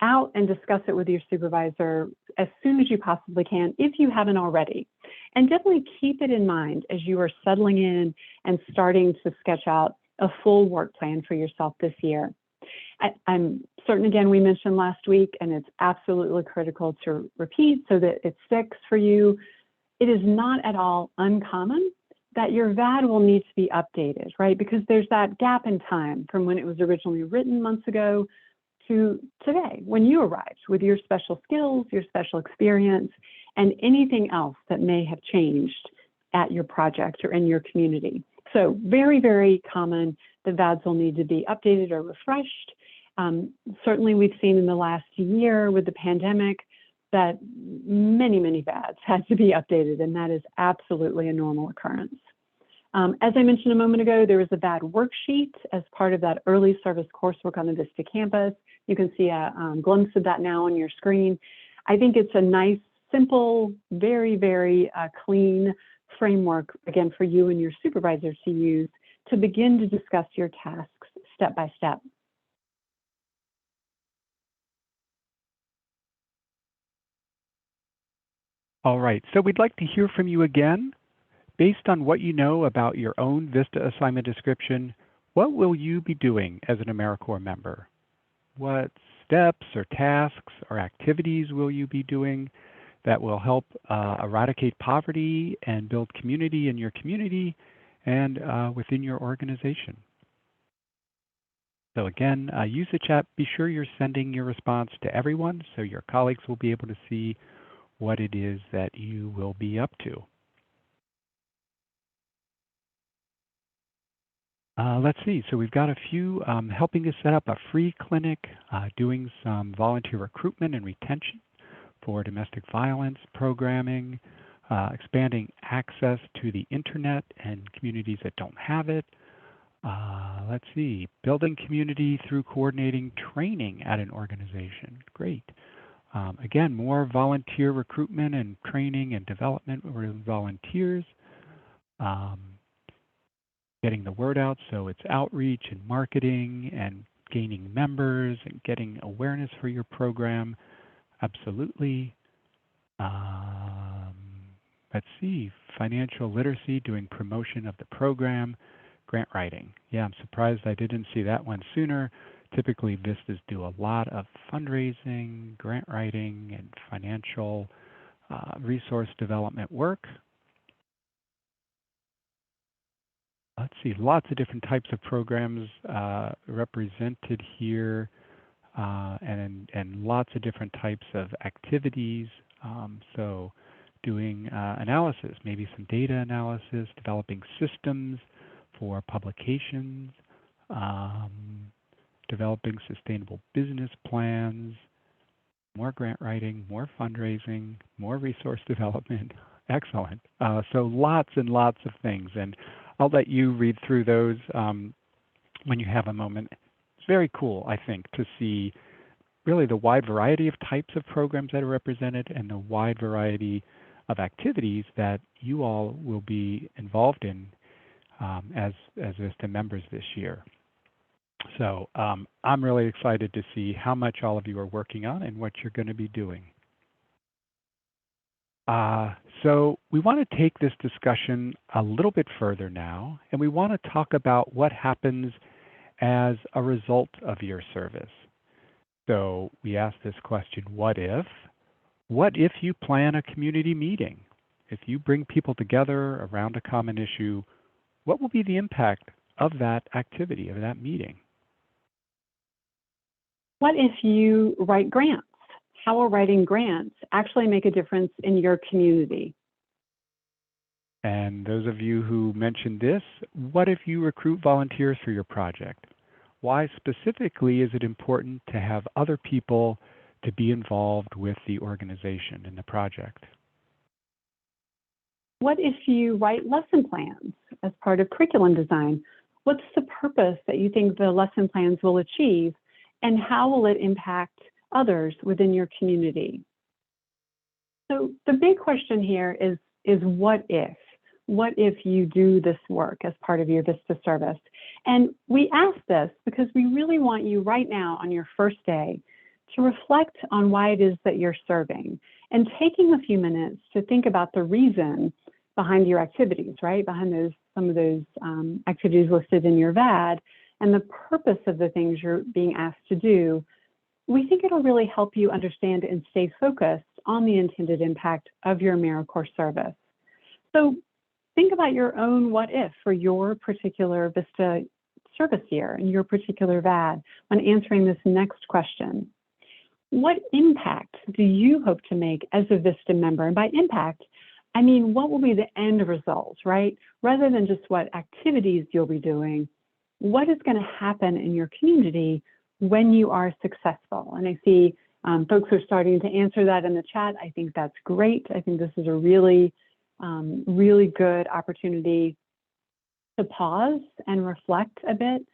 out and discuss it with your supervisor as soon as you possibly can, if you haven't already. And definitely keep it in mind as you are settling in and starting to sketch out a full work plan for yourself this year. I'm certain, again, we mentioned last week, and it's absolutely critical to repeat so that it sticks for you. It is not at all uncommon that your VAD will need to be updated, right? Because there's that gap in time from when it was originally written months ago to today, when you arrived with your special skills, your special experience, and anything else that may have changed at your project or in your community. So very, very common that VADs will need to be updated or refreshed. Certainly we've seen in the last year with the pandemic that many, many VADs had to be updated, and that is absolutely a normal occurrence. As I mentioned a moment ago, there is a VAD worksheet as part of that early service coursework on the VISTA campus. You can see a glimpse of that now on your screen. I think it's a nice, simple, very, very clean framework, again, for you and your supervisor to use to begin to discuss your tasks step by step. All right, so we'd like to hear from you again. Based on what you know about your own VISTA assignment description, what will you be doing as an AmeriCorps member? What steps or tasks or activities will you be doing that will help eradicate poverty and build community in your community and within your organization? So again, use the chat. Be sure you're sending your response to everyone so your colleagues will be able to see what it is that you will be up to. Let's see, so we've got a few helping us set up a free clinic, doing some volunteer recruitment and retention for domestic violence programming, expanding access to the internet and communities that don't have it. Let's see, building community through coordinating training at an organization. Great. Again, more volunteer recruitment and training and development with volunteers. Getting the word out, so it's outreach and marketing and gaining members and getting awareness for your program. Absolutely. Let's see, financial literacy, doing promotion of the program, grant writing. Yeah, I'm surprised I didn't see that one sooner. Typically, VISTAs do a lot of fundraising, grant writing, and financial resource development work. Let's see, lots of different types of programs represented here, and lots of different types of activities. So doing analysis, maybe some data analysis, developing systems for publications, developing sustainable business plans, more grant writing, more fundraising, more resource development. Excellent. So lots and lots of things. And I'll let you read through those when you have a moment. It's very cool, I think, to see really the wide variety of types of programs that are represented and the wide variety of activities that you all will be involved in as VISTA members this year. So I'm really excited to see how much all of you are working on and what you're going to be doing. So we want to take this discussion a little bit further now, and we want to talk about what happens as a result of your service. So we asked this question, what if? What if you plan a community meeting? If you bring people together around a common issue, what will be the impact of that activity, of that meeting? What if you write grants? How will writing grants actually make a difference in your community? And those of you who mentioned this, what if you recruit volunteers for your project? Why specifically is it important to have other people to be involved with the organization and the project? What if you write lesson plans as part of curriculum design? What's the purpose that you think the lesson plans will achieve, and how will it impact others within your community? So the big question here is what if? What if you do this work as part of your VISTA service? And we ask this because we really want you right now on your first day to reflect on why it is that you're serving and taking a few minutes to think about the reason behind your activities, right? Behind some of those activities listed in your VAD and the purpose of the things you're being asked to do. We think it'll really help you understand and stay focused on the intended impact of your AmeriCorps service. So think about your own what if for your particular VISTA service year and your particular VAD when answering this next question. What impact do you hope to make as a VISTA member? And by impact, I mean, what will be the end result, right? Rather than just what activities you'll be doing, what is going to happen in your community when you are successful? And I see folks are starting to answer that in the chat. I think that's great. I think this is a really good opportunity to pause and reflect a bit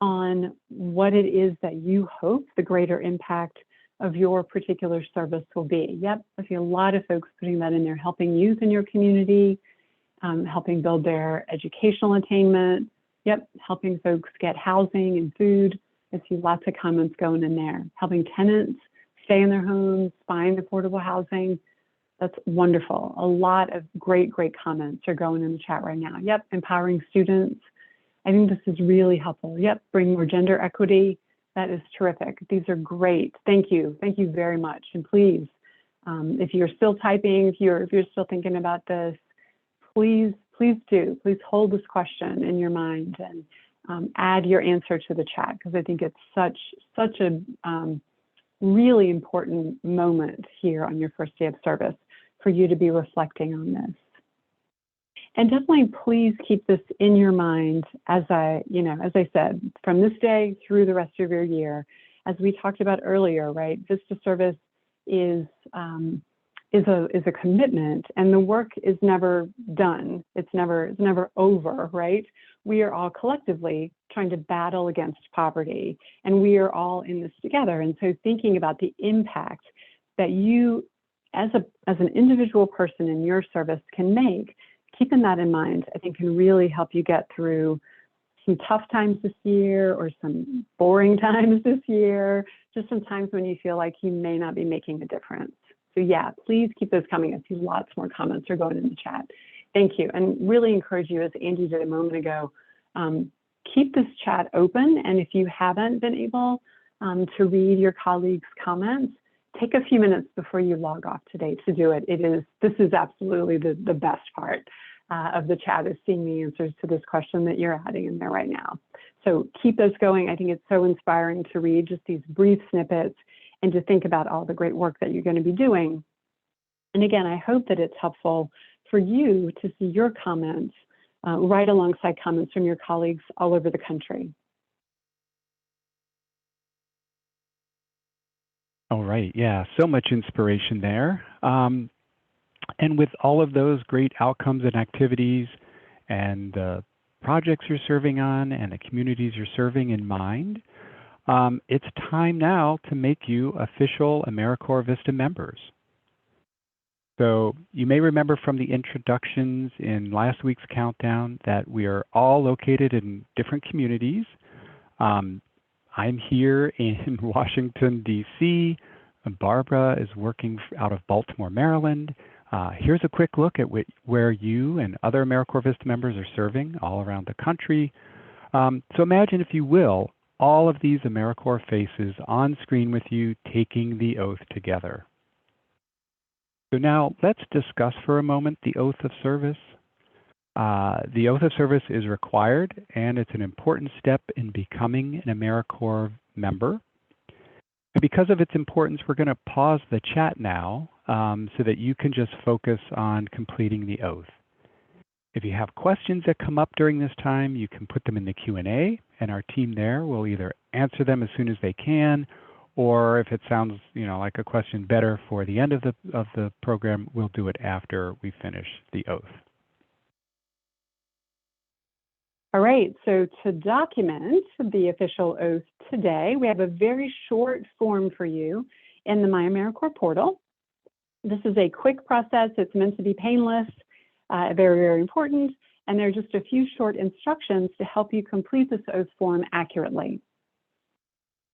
on what it is that you hope the greater impact of your particular service will be. Yep, I see a lot of folks putting that in there, helping youth in your community, helping build their educational attainment. Yep, helping folks get housing and food. I see lots of comments going in there. Helping tenants stay in their homes, find affordable housing. That's wonderful. A lot of great comments are going in the chat right now. Yep, empowering students. I think this is really helpful. Yep, bring more gender equity. That is terrific. These are great. Thank you. Thank you very much. And please, if you're still typing, if you're still thinking about this, please Please hold this question in your mind and add your answer to the chat, because I think it's such a really important moment here on your first day of service for you to be reflecting on this. And definitely please keep this in your mind as I said, from this day through the rest of your year. As we talked about earlier, right? VISTA service is a commitment, and the work is never done. It's never over, right? We are all collectively trying to battle against poverty, and we are all in this together. And so thinking about the impact that you as an individual person in your service can make, keeping that in mind, I think can really help you get through some tough times this year or some boring times this year, just some times when you feel like you may not be making a difference. So yeah, please keep those coming. I see lots more comments are going in the chat. Thank you. And really encourage you, as Andy did a moment ago, keep this chat open. And if you haven't been able to read your colleagues' comments, take a few minutes before you log off today to do it. This is absolutely the best part of the chat, is seeing the answers to this question that you're adding in there right now. So keep those going. I think it's so inspiring to read just these brief snippets and to think about all the great work that you're going to be doing. And again, I hope that it's helpful for you to see your comments right alongside comments from your colleagues all over the country. All right, yeah, so much inspiration there. And with all of those great outcomes and activities and the projects you're serving on and the communities you're serving in mind, it's time now to make you official AmeriCorps VISTA members. So you may remember from the introductions in last week's countdown that we are all located in different communities. I'm here in Washington, D.C. Barbara is working out of Baltimore, Maryland. Here's a quick look at where you and other AmeriCorps VISTA members are serving all around the country. So imagine, if you will, all of these AmeriCorps faces on screen with you taking the oath together. So now let's discuss for a moment the oath of service. The oath of service is required, and it's an important step in becoming an AmeriCorps member. And because of its importance, we're going to pause the chat now so that you can just focus on completing the oath. If you have questions that come up during this time, you can put them in the Q&A, and our team there will either answer them as soon as they can, or if it sounds like a question better for the end of the program, we'll do it after we finish the oath. All right, so to document the official oath today, we have a very short form for you in the My AmeriCorps portal. This is a quick process. It's meant to be painless, very, very important, and there are just a few short instructions to help you complete this oath form accurately.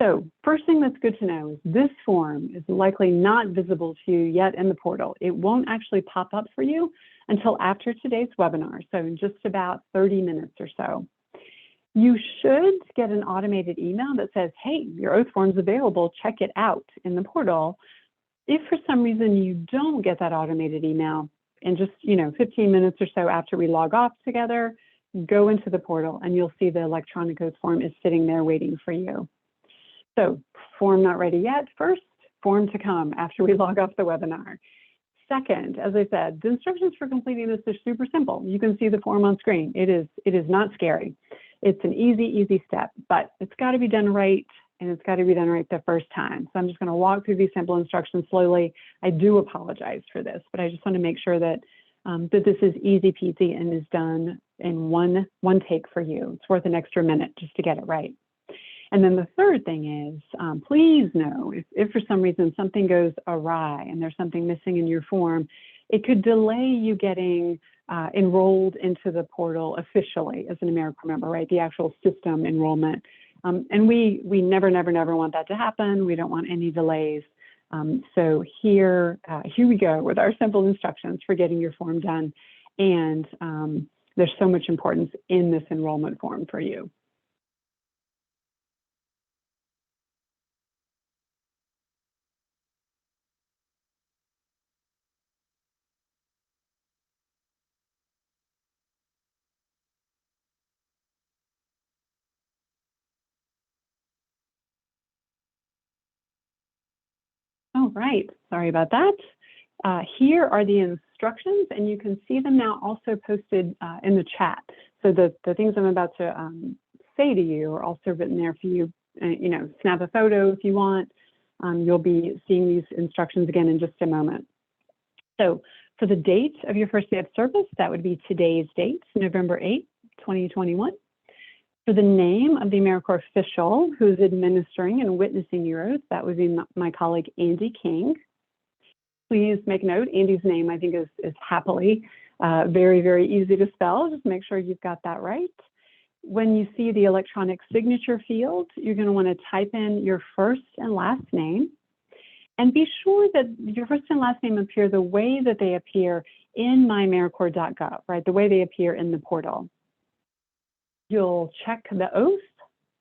So first thing that's good to know is this form is likely not visible to you yet in the portal. It won't actually pop up for you until after today's webinar, so in just about 30 minutes or so. You should get an automated email that says, hey, your oath form's available, check it out in the portal. If for some reason you don't get that automated email, in just 15 minutes or so after we log off together, go into the portal and you'll see the electronic oath form is sitting there waiting for you. So form not ready yet, first, form to come after we log off the webinar. Second, as I said, the instructions for completing this are super simple. You can see the form on screen. It is not scary. It's an easy step, but it's got to be done right, and it's got to be done right the first time. So I'm just going to walk through these simple instructions slowly. I do apologize for this, but I just want to make sure that that this is easy peasy and is done in one take for you. It's worth an extra minute just to get it right. And then the third thing is, please know if for some reason something goes awry and there's something missing in your form, it could delay you getting enrolled into the portal officially as an AmeriCorps member, right? The actual system enrollment. And we never want that to happen. We don't want any delays. So here we go with our simple instructions for getting your form done. And there's so much importance in this enrollment form for you. All right, sorry about that. Here are the instructions, and you can see them now also posted in the chat. So the things I'm about to say to you are also written there for you. Snap a photo if you want. You'll be seeing these instructions again in just a moment. So for the date of your first day of service, that would be today's date, November 8th, 2021. For the name of the AmeriCorps official who's administering and witnessing your oath, that would be my colleague, Andy King. Please make note, Andy's name, I think, is happily very, very easy to spell. Just make sure you've got that right. When you see the electronic signature field, you're going to want to type in your first and last name. And be sure that your first and last name appear the way that they appear in myamericorps.gov, right? The way they appear in the portal. You'll check the oath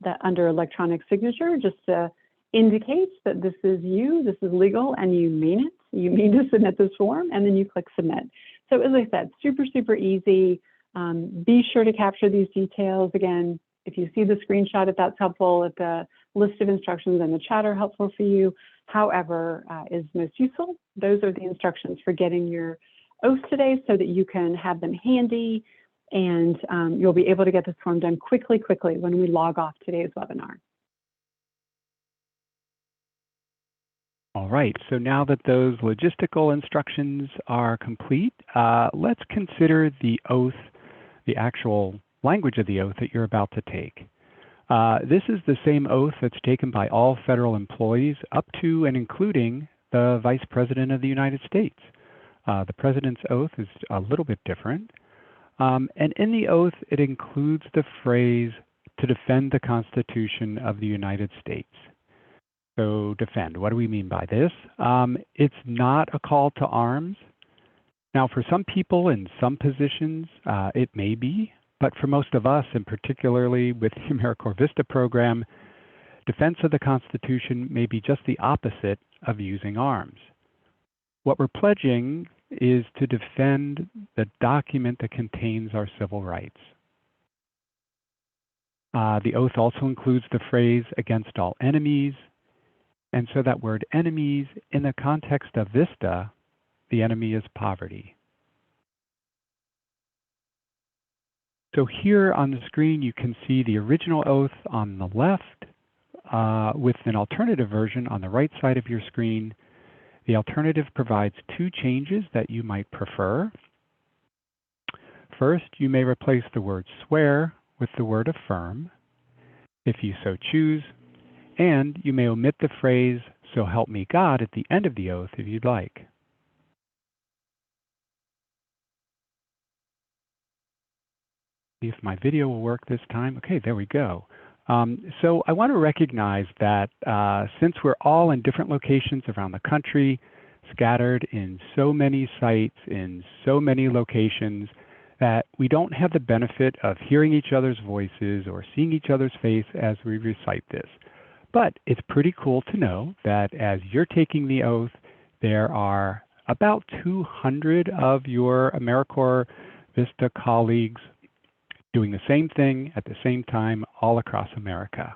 that under electronic signature just to indicate that this is you, this is legal, and you mean it. You mean to submit this form, and then you click submit. So as I said, super easy. Be sure to capture these details. Again, if you see the screenshot, if that's helpful, if the list of instructions in the chat are helpful for you, however is most useful, those are the instructions for getting your oath today so that you can have them handy. And you'll be able to get this form done quickly when we log off today's webinar. All right, so now that those logistical instructions are complete, let's consider the oath, the actual language of the oath that you're about to take. This is the same oath that's taken by all federal employees up to and including the Vice President of the United States. The President's oath is a little bit different. And in the oath, it includes the phrase, to defend the Constitution of the United States. So defend, what do we mean by this? It's not a call to arms. Now, for some people in some positions, it may be, but for most of us, and particularly with the AmeriCorps VISTA program, defense of the Constitution may be just the opposite of using arms. What we're pledging is to defend the document that contains our civil rights. The oath also includes the phrase "against all enemies," and so that word "enemies" in the context of VISTA, the enemy is poverty. So here on the screen you can see the original oath on the left with an alternative version on the right side of your screen. The alternative provides two changes that you might prefer. First, you may replace the word "swear" with the word "affirm," if you so choose, and you may omit the phrase "so help me God" at the end of the oath if you'd like. See if my video will work this time. Okay, there we go. So I want to recognize that since we're all in different locations around the country, scattered in so many sites, in so many locations, that we don't have the benefit of hearing each other's voices or seeing each other's face as we recite this. But it's pretty cool to know that as you're taking the oath, there are about 200 of your AmeriCorps VISTA colleagues doing the same thing at the same time all across America.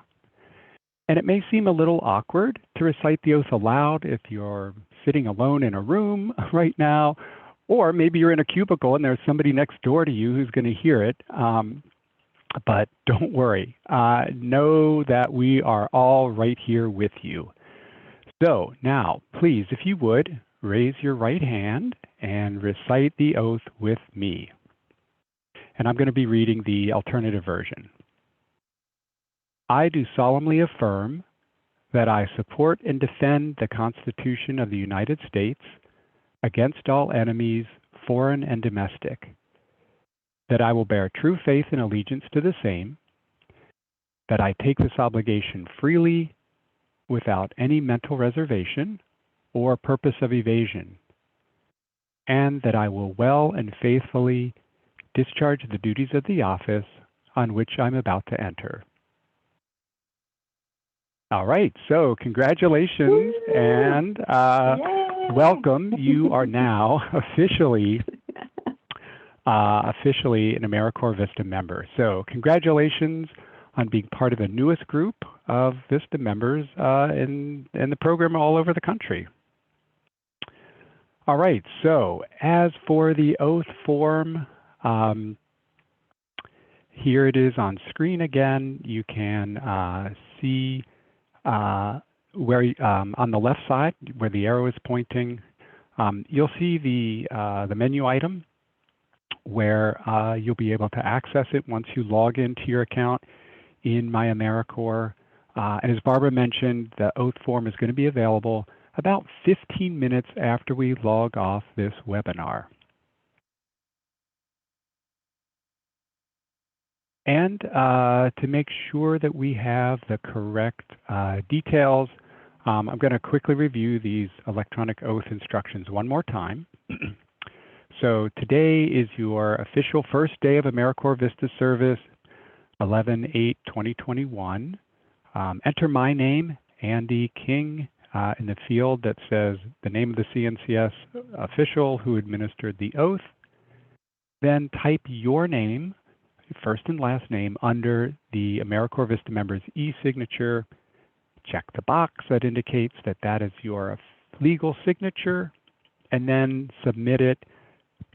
And it may seem a little awkward to recite the oath aloud if you're sitting alone in a room right now, or maybe you're in a cubicle and there's somebody next door to you who's going to hear it. But don't worry. Know that we are all right here with you. So now, please, if you would, raise your right hand and recite the oath with me. And I'm going to be reading the alternative version. I do solemnly affirm that I support and defend the Constitution of the United States against all enemies, foreign and domestic, that I will bear true faith and allegiance to the same, that I take this obligation freely without any mental reservation or purpose of evasion, and that I will well and faithfully discharge the duties of the office on which I'm about to enter. All right, so congratulations and welcome. You are now officially an AmeriCorps VISTA member. So congratulations on being part of the newest group of VISTA members in the program all over the country. All right, so as for the oath form, here it is on screen again. You can see where on the left side where the arrow is pointing, you'll see the menu item where you'll be able to access it once you log into your account in My AmeriCorps. And as Barbara mentioned, the oath form is going to be available about 15 minutes after we log off this webinar. And to make sure that we have the correct details, I'm going to quickly review these electronic oath instructions one more time. So today is your official first day of AmeriCorps VISTA service, 11/8/2021. Enter my name, Andy King, in the field that says the name of the CNCS official who administered the oath. Then type your name, first and last name, under the AmeriCorps VISTA member's e-signature. Check the box that indicates that that is your legal signature, and then submit it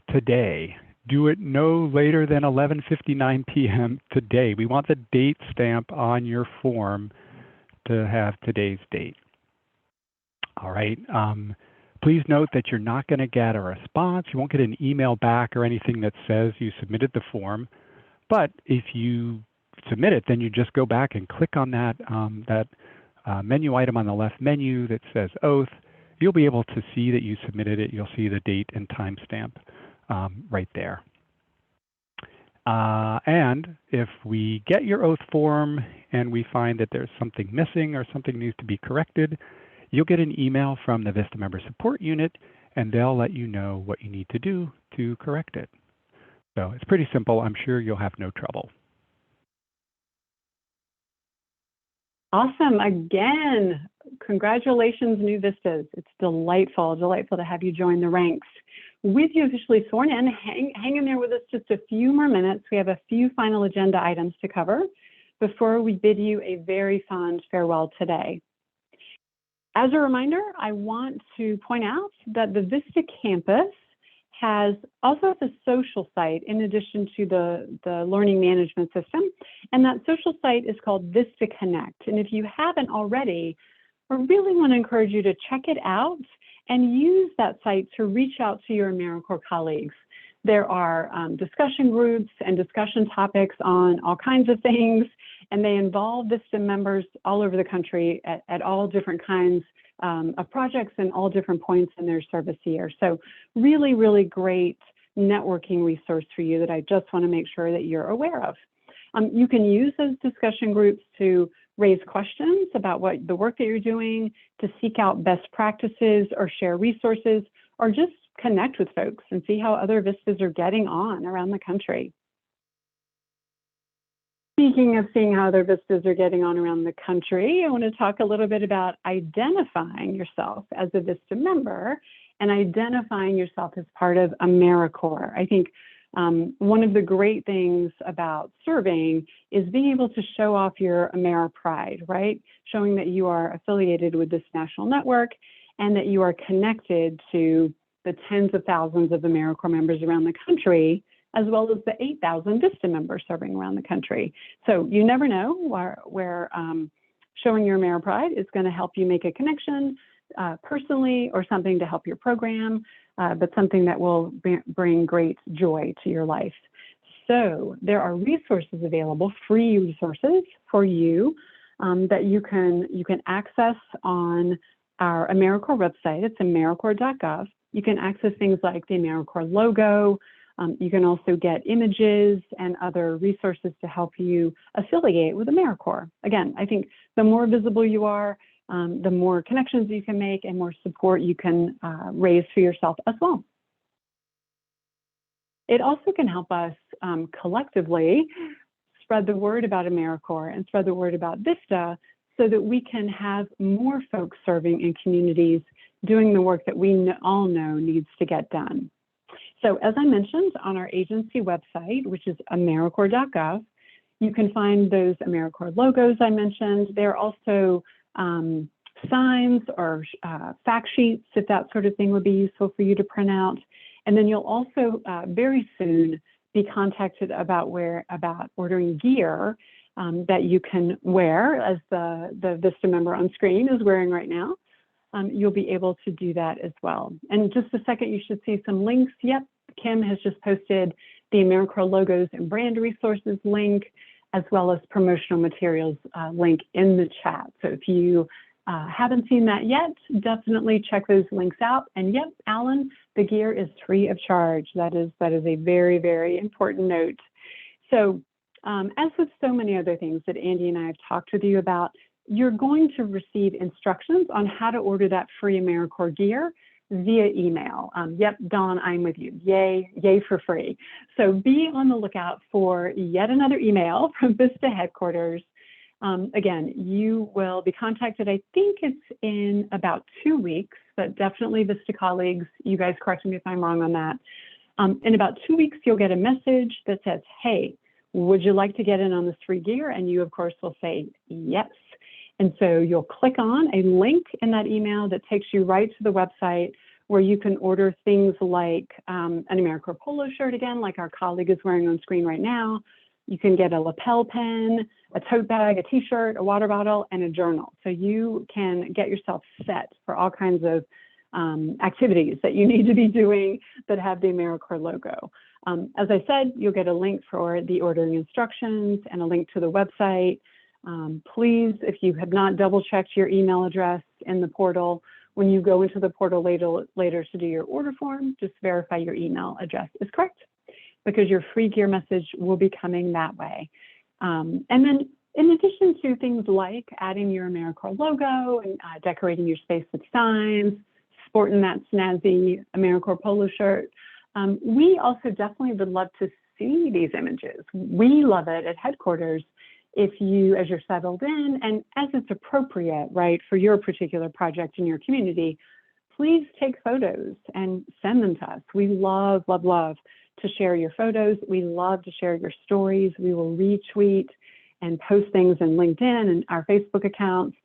today. Do it no later than 11:59 p.m. today. We want the date stamp on your form to have today's date. All right. Please note that you're not going to get a response. You won't get an email back or anything that says you submitted the form. But if you submit it, then you just go back and click on that, menu item on the left menu that says oath. You'll be able to see that you submitted it. You'll see the date and timestamp right there. And if we get your oath form and we find that there's something missing or something needs to be corrected, you'll get an email from the VISTA Member Support Unit, and they'll let you know what you need to do to correct it. So it's pretty simple. I'm sure you'll have no trouble. Awesome. Again, congratulations, new VISTAs. It's delightful to have you join the ranks. With you officially sworn in, hang in there with us just a few more minutes. We have a few final agenda items to cover before we bid you a very fond farewell today. As a reminder, I want to point out that the VISTA campus has also a social site in addition to the learning management system. And that social site is called VISTA Connect. And if you haven't already, I really want to encourage you to check it out and use that site to reach out to your AmeriCorps colleagues. There are discussion groups and discussion topics on all kinds of things, and they involve VISTA members all over the country at all different kinds of projects and all different points in their service year. So really, really great networking resource for you that I just want to make sure that you're aware of. You can use those discussion groups to raise questions about what the work that you're doing, to seek out best practices or share resources, or just connect with folks and see how other VISTAs are getting on around the country. Speaking of seeing how other VISTAs are getting on around the country, I want to talk a little bit about identifying yourself as a VISTA member and identifying yourself as part of AmeriCorps. I think one of the great things about serving is being able to show off your AmeriPride, right? Showing that you are affiliated with this national network and that you are connected to the tens of thousands of AmeriCorps members around the country, as well as the 8,000 VISTA members serving around the country. So you never know where showing your AmeriPride is going to help you make a connection personally, or something to help your program, but something that will bring great joy to your life. So there are resources available, free resources for you that you can access on our AmeriCorps website. It's AmeriCorps.gov. You can access things like the AmeriCorps logo. You can also get images and other resources to help you affiliate with AmeriCorps. Again, I think the more visible you are, the more connections you can make and more support you can raise for yourself as well. It also can help us collectively spread the word about AmeriCorps and spread the word about VISTA so that we can have more folks serving in communities doing the work that we all know needs to get done. So as I mentioned, on our agency website, which is AmeriCorps.gov, you can find those AmeriCorps logos I mentioned. There are also signs or fact sheets, if that sort of thing would be useful for you to print out. And then you'll also very soon be contacted about ordering gear that you can wear, as the VISTA member on screen is wearing right now. You'll be able to do that as well. And just a second, you should see some links. Yep, Kim has just posted the AmeriCorps logos and brand resources link, as well as promotional materials link in the chat. So if you haven't seen that yet, definitely check those links out. And yep, Alan, the gear is free of charge. That is a very, very important note. So as with so many other things that Andy and I have talked with you about, you're going to receive instructions on how to order that free AmeriCorps gear via email. Yep, Dawn, I'm with you. Yay for free. So be on the lookout for yet another email from VISTA headquarters. Again, you will be contacted, I think it's in about 2 weeks, but definitely VISTA colleagues, you guys correct me if I'm wrong on that. In about 2 weeks, you'll get a message that says, hey, would you like to get in on this free gear? And you, of course, will say yes. And so you'll click on a link in that email that takes you right to the website where you can order things like an AmeriCorps polo shirt, again, like our colleague is wearing on screen right now. You can get a lapel pen, a tote bag, a t-shirt, a water bottle, and a journal. So you can get yourself set for all kinds of activities that you need to be doing that have the AmeriCorps logo. As I said, you'll get a link for the ordering instructions and a link to the website. Please, if you have not double-checked your email address in the portal, when you go into the portal later to do your order form, just verify your email address is correct, because your free gear message will be coming that way. And then in addition to things like adding your AmeriCorps logo and decorating your space with signs, sporting that snazzy AmeriCorps polo shirt, we also definitely would love to see these images. We love it at headquarters if you, as you're settled in, and as it's appropriate, right, for your particular project in your community, please take photos and send them to us. We love, love, love to share your photos. We love to share your stories. We will retweet and post things in LinkedIn and our Facebook accounts.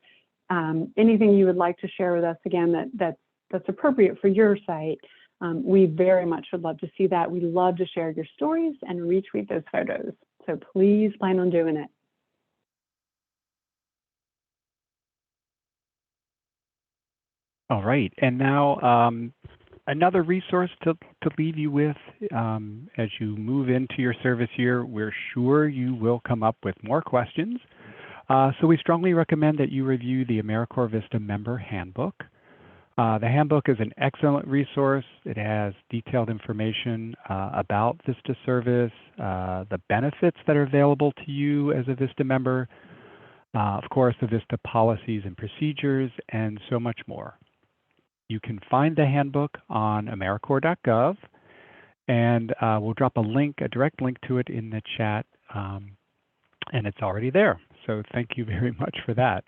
Anything you would like to share with us, again, that's appropriate for your site. We very much would love to see that. We love to share your stories and retweet those photos. So please plan on doing it. All right, and now another resource to leave you with as you move into your service year. We're sure you will come up with more questions. So we strongly recommend that you review the AmeriCorps VISTA Member Handbook. The handbook is an excellent resource. It has detailed information about VISTA service, the benefits that are available to you as a VISTA member, of course, the VISTA policies and procedures, and so much more. You can find the handbook on AmeriCorps.gov, and we'll drop a direct link to it in the chat, and it's already there. So thank you very much for that.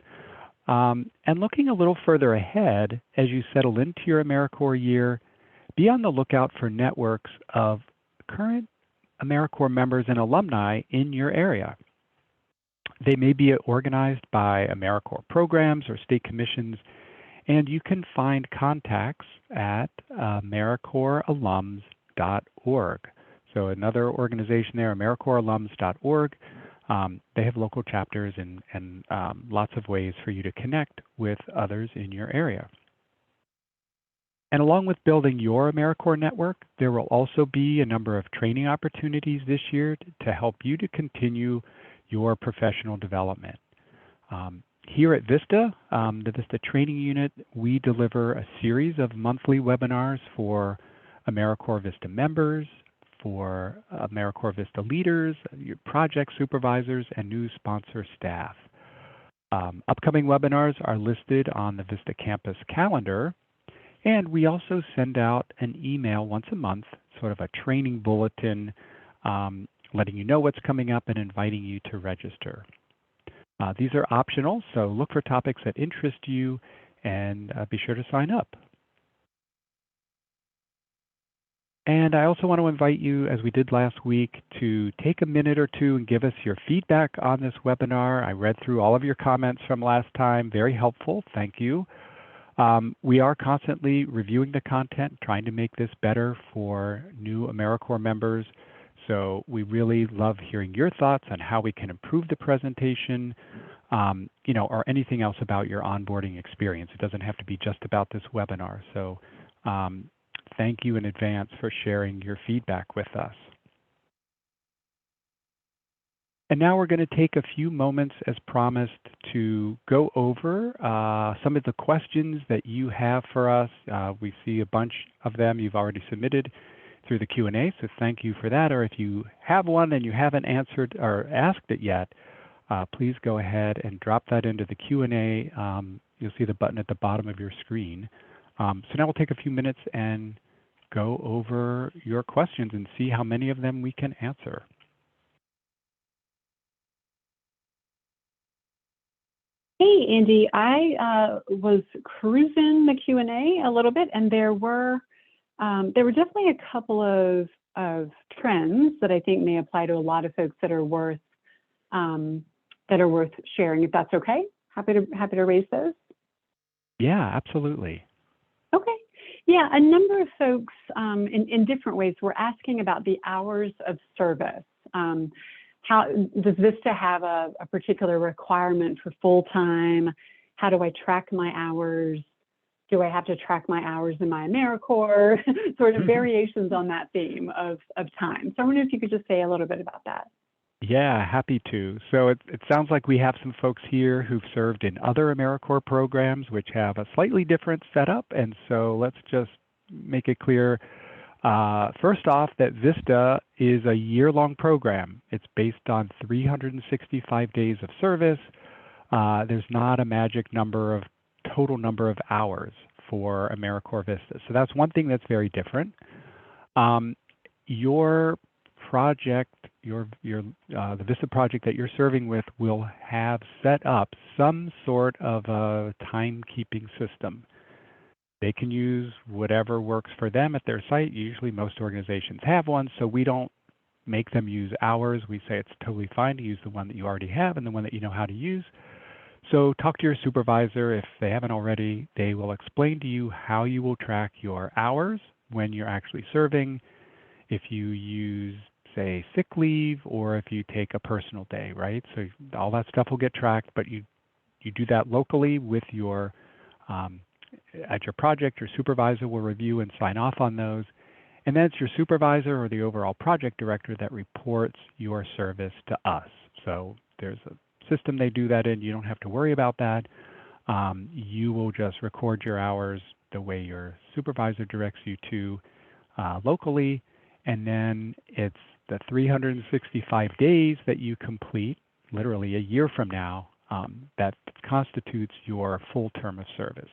And looking a little further ahead, as you settle into your AmeriCorps year, be on the lookout for networks of current AmeriCorps members and alumni in your area. They may be organized by AmeriCorps programs or state commissions, and you can find contacts at AmeriCorpsAlums.org. So another organization there, AmeriCorpsAlums.org. They have local chapters and lots of ways for you to connect with others in your area. And along with building your AmeriCorps network, there will also be a number of training opportunities this year to help you to continue your professional development. Here at VISTA, the VISTA Training Unit, we deliver a series of monthly webinars for AmeriCorps VISTA members, for AmeriCorps VISTA leaders, your project supervisors, and new sponsor staff. Upcoming webinars are listed on the VISTA campus calendar, and we also send out an email once a month, sort of a training bulletin, letting you know what's coming up and inviting you to register. These are optional, so look for topics that interest you and be sure to sign up. And I also want to invite you, as we did last week, to take a minute or two and give us your feedback on this webinar. I read through all of your comments from last time, very helpful, thank you. We are constantly reviewing the content, trying to make this better for new AmeriCorps members. So we really love hearing your thoughts on how we can improve the presentation, or anything else about your onboarding experience. It doesn't have to be just about this webinar. So thank you in advance for sharing your feedback with us. And now we're going to take a few moments, as promised, to go over some of the questions that you have for us. We see a bunch of them you've already submitted through the Q&A, so thank you for that. Or if you have one and you haven't answered or asked it yet, please go ahead and drop that into the Q&A. You'll see the button at the bottom of your screen. So now we'll take a few minutes and go over your questions and see how many of them we can answer. Hey, Andy, I was cruising the Q&A a little bit, and there were definitely a couple of trends that I think may apply to a lot of folks that are worth sharing. If that's okay, happy to raise those. Yeah, absolutely. Okay. Yeah, a number of folks in different ways were asking about the hours of service. How does VISTA have a particular requirement for full-time? How do I track my hours? Do I have to track my hours in my AmeriCorps? Sort of variations on that theme of time. So I wonder if you could just say a little bit about that. Yeah, happy to. So it sounds like we have some folks here who've served in other AmeriCorps programs which have a slightly different setup. And so let's just make it clear, first off, that VISTA is a year-long program. It's based on 365 days of service. There's not a magic total number of hours for AmeriCorps VISTA. So that's one thing that's very different. Your project the VISTA project that you're serving with will have set up some sort of a timekeeping system. They can use whatever works for them at their site. Usually most organizations have one, so we don't make them use ours. We say it's totally fine to use the one that you already have and the one that you know how to use. So talk to your supervisor. If they haven't already, they will explain to you how you will track your hours when you're actually serving, if you use, say, sick leave, or if you take a personal day, right? So all that stuff will get tracked, but you do that locally with your, at your project. Your supervisor will review and sign off on those. And then it's your supervisor or the overall project director that reports your service to us. So there's a system they do that in. You don't have to worry about that. You will just record your hours the way your supervisor directs you to locally, and then it's the 365 days that you complete, literally a year from now, that constitutes your full term of service.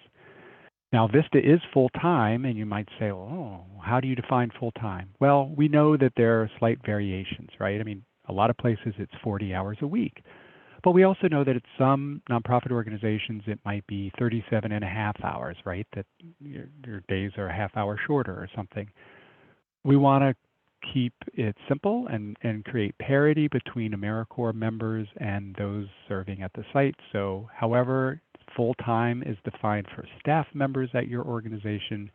Now, VISTA is full-time, and you might say, well, oh, how do you define full-time? Well, we know that there are slight variations, right? I mean, a lot of places it's 40 hours a week. But we also know that at some nonprofit organizations, it might be 37 and a half hours, right? That your days are a half hour shorter or something. We want to keep it simple and create parity between AmeriCorps members and those serving at the site. So however full-time is defined for staff members at your organization,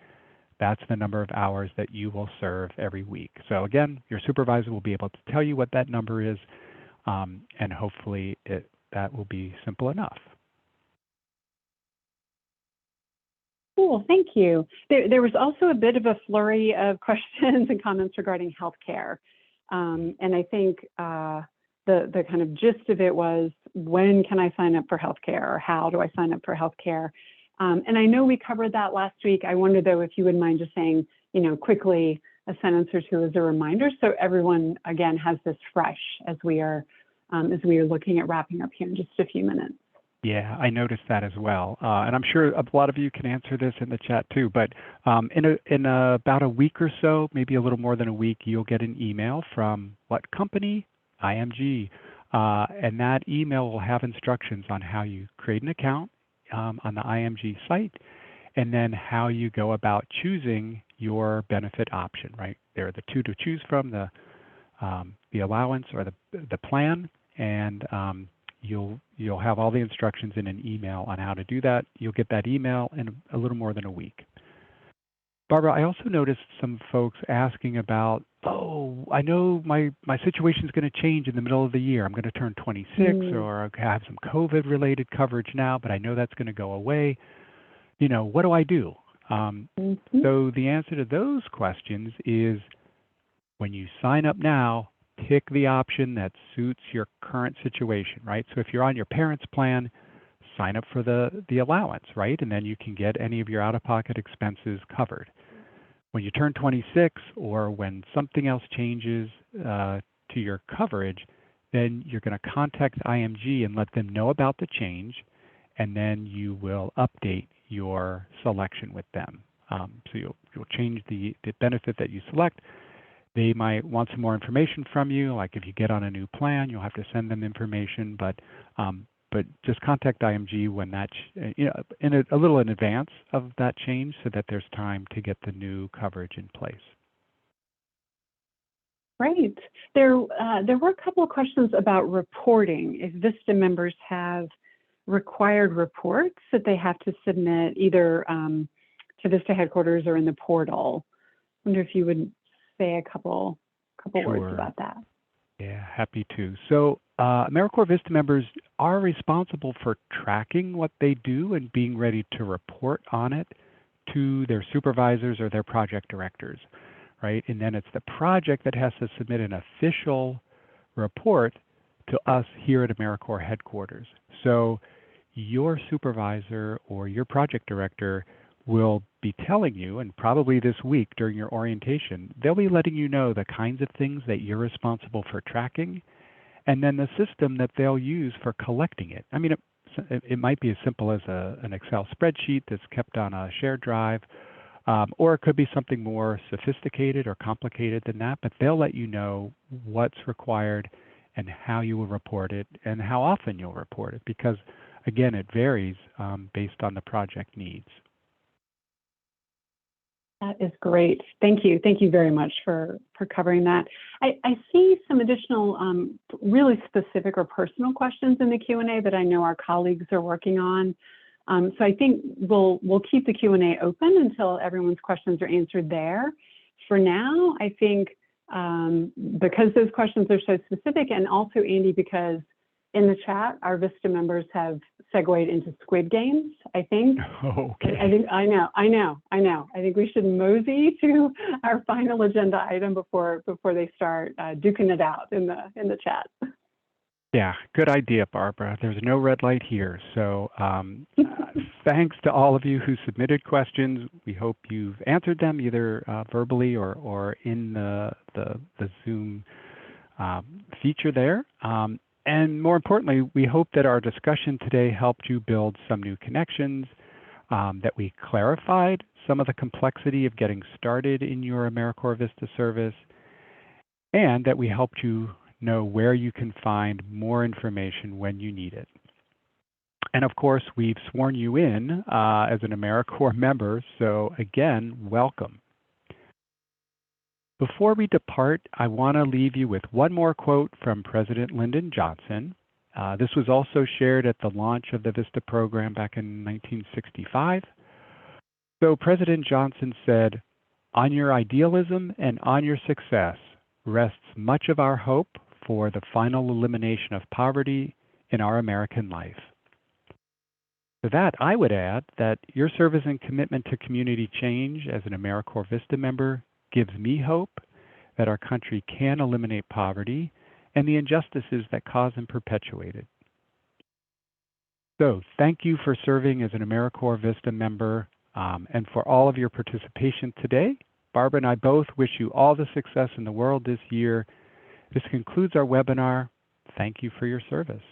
that's the number of hours that you will serve every week. So again, your supervisor will be able to tell you what that number is, and hopefully that will be simple enough. Cool, thank you. There was also a bit of a flurry of questions and comments regarding healthcare. And I think the kind of gist of it was, when can I sign up for healthcare, or how do I sign up for healthcare? And I know we covered that last week. I wonder though if you wouldn't mind just saying, quickly a sentence or two as a reminder, so everyone again has this fresh as we are looking at wrapping up here in just a few minutes. Yeah, I noticed that as well, and I'm sure a lot of you can answer this in the chat too. But in about a week or so, maybe a little more than a week, you'll get an email from what company? IMG, and that email will have instructions on how you create an account on the IMG site, and then how you go about choosing your benefit option. Right, there are the two to choose from: the allowance or the plan, and you'll have all the instructions in an email on how to do that. You'll get that email in a little more than a week. Barbara, I also noticed some folks asking about, oh, I know my situation is going to change in the middle of the year. I'm going to turn 26, or I have some COVID-related coverage now, but I know that's going to go away. What do I do? So the answer to those questions is, when you sign up now, pick the option that suits your current situation, right? So if you're on your parents' plan, sign up for the allowance, right? And then you can get any of your out-of-pocket expenses covered. When you turn 26, or when something else changes to your coverage, then you're going to contact IMG and let them know about the change, and then you will update your selection with them. So you'll change the benefit that you select. They might want some more information from you, like if you get on a new plan, you'll have to send them information, but just contact IMG when that, a little in advance of that change, so that there's time to get the new coverage in place. Great. There were a couple of questions about reporting. If VISTA members have required reports that they have to submit either to VISTA headquarters or in the portal. I wonder if you would say a couple words about that. Yeah, happy to. So AmeriCorps VISTA members are responsible for tracking what they do and being ready to report on it to their supervisors or their project directors, right? And then it's the project that has to submit an official report to us here at AmeriCorps headquarters. So your supervisor or your project director will be telling you, and probably this week during your orientation, they'll be letting you know the kinds of things that you're responsible for tracking, and then the system that they'll use for collecting it. I mean, it might be as simple as an Excel spreadsheet that's kept on a shared drive, Or it could be something more sophisticated or complicated than that, but they'll let you know what's required and how you will report it and how often you'll report it, because again, it varies based on the project needs. That is great. Thank you. Thank you very much for covering that. I see some additional really specific or personal questions in the Q&A that I know our colleagues are working on. So I think we'll keep the Q&A open until everyone's questions are answered there. For now, I think because those questions are so specific, and also, Andy, because in the chat, our VISTA members have segued into Squid Games, I think. Okay. I know. I think we should mosey to our final agenda item before they start duking it out in the chat. Yeah, good idea, Barbara. There's no red light here. So thanks to all of you who submitted questions. We hope you've answered them either verbally or in the Zoom feature there. And more importantly, we hope that our discussion today helped you build some new connections, that we clarified some of the complexity of getting started in your AmeriCorps VISTA service, and that we helped you know where you can find more information when you need it. And of course, we've sworn you in as an AmeriCorps member, so again, welcome. Before we depart, I want to leave you with one more quote from President Lyndon Johnson. This was also shared at the launch of the VISTA program back in 1965. So President Johnson said, "On your idealism and on your success rests much of our hope for the final elimination of poverty in our American life." To that, I would add that your service and commitment to community change as an AmeriCorps VISTA member gives me hope that our country can eliminate poverty and the injustices that cause and perpetuate it. So thank you for serving as an AmeriCorps VISTA member and for all of your participation today. Barbara and I both wish you all the success in the world this year. This concludes our webinar. Thank you for your service.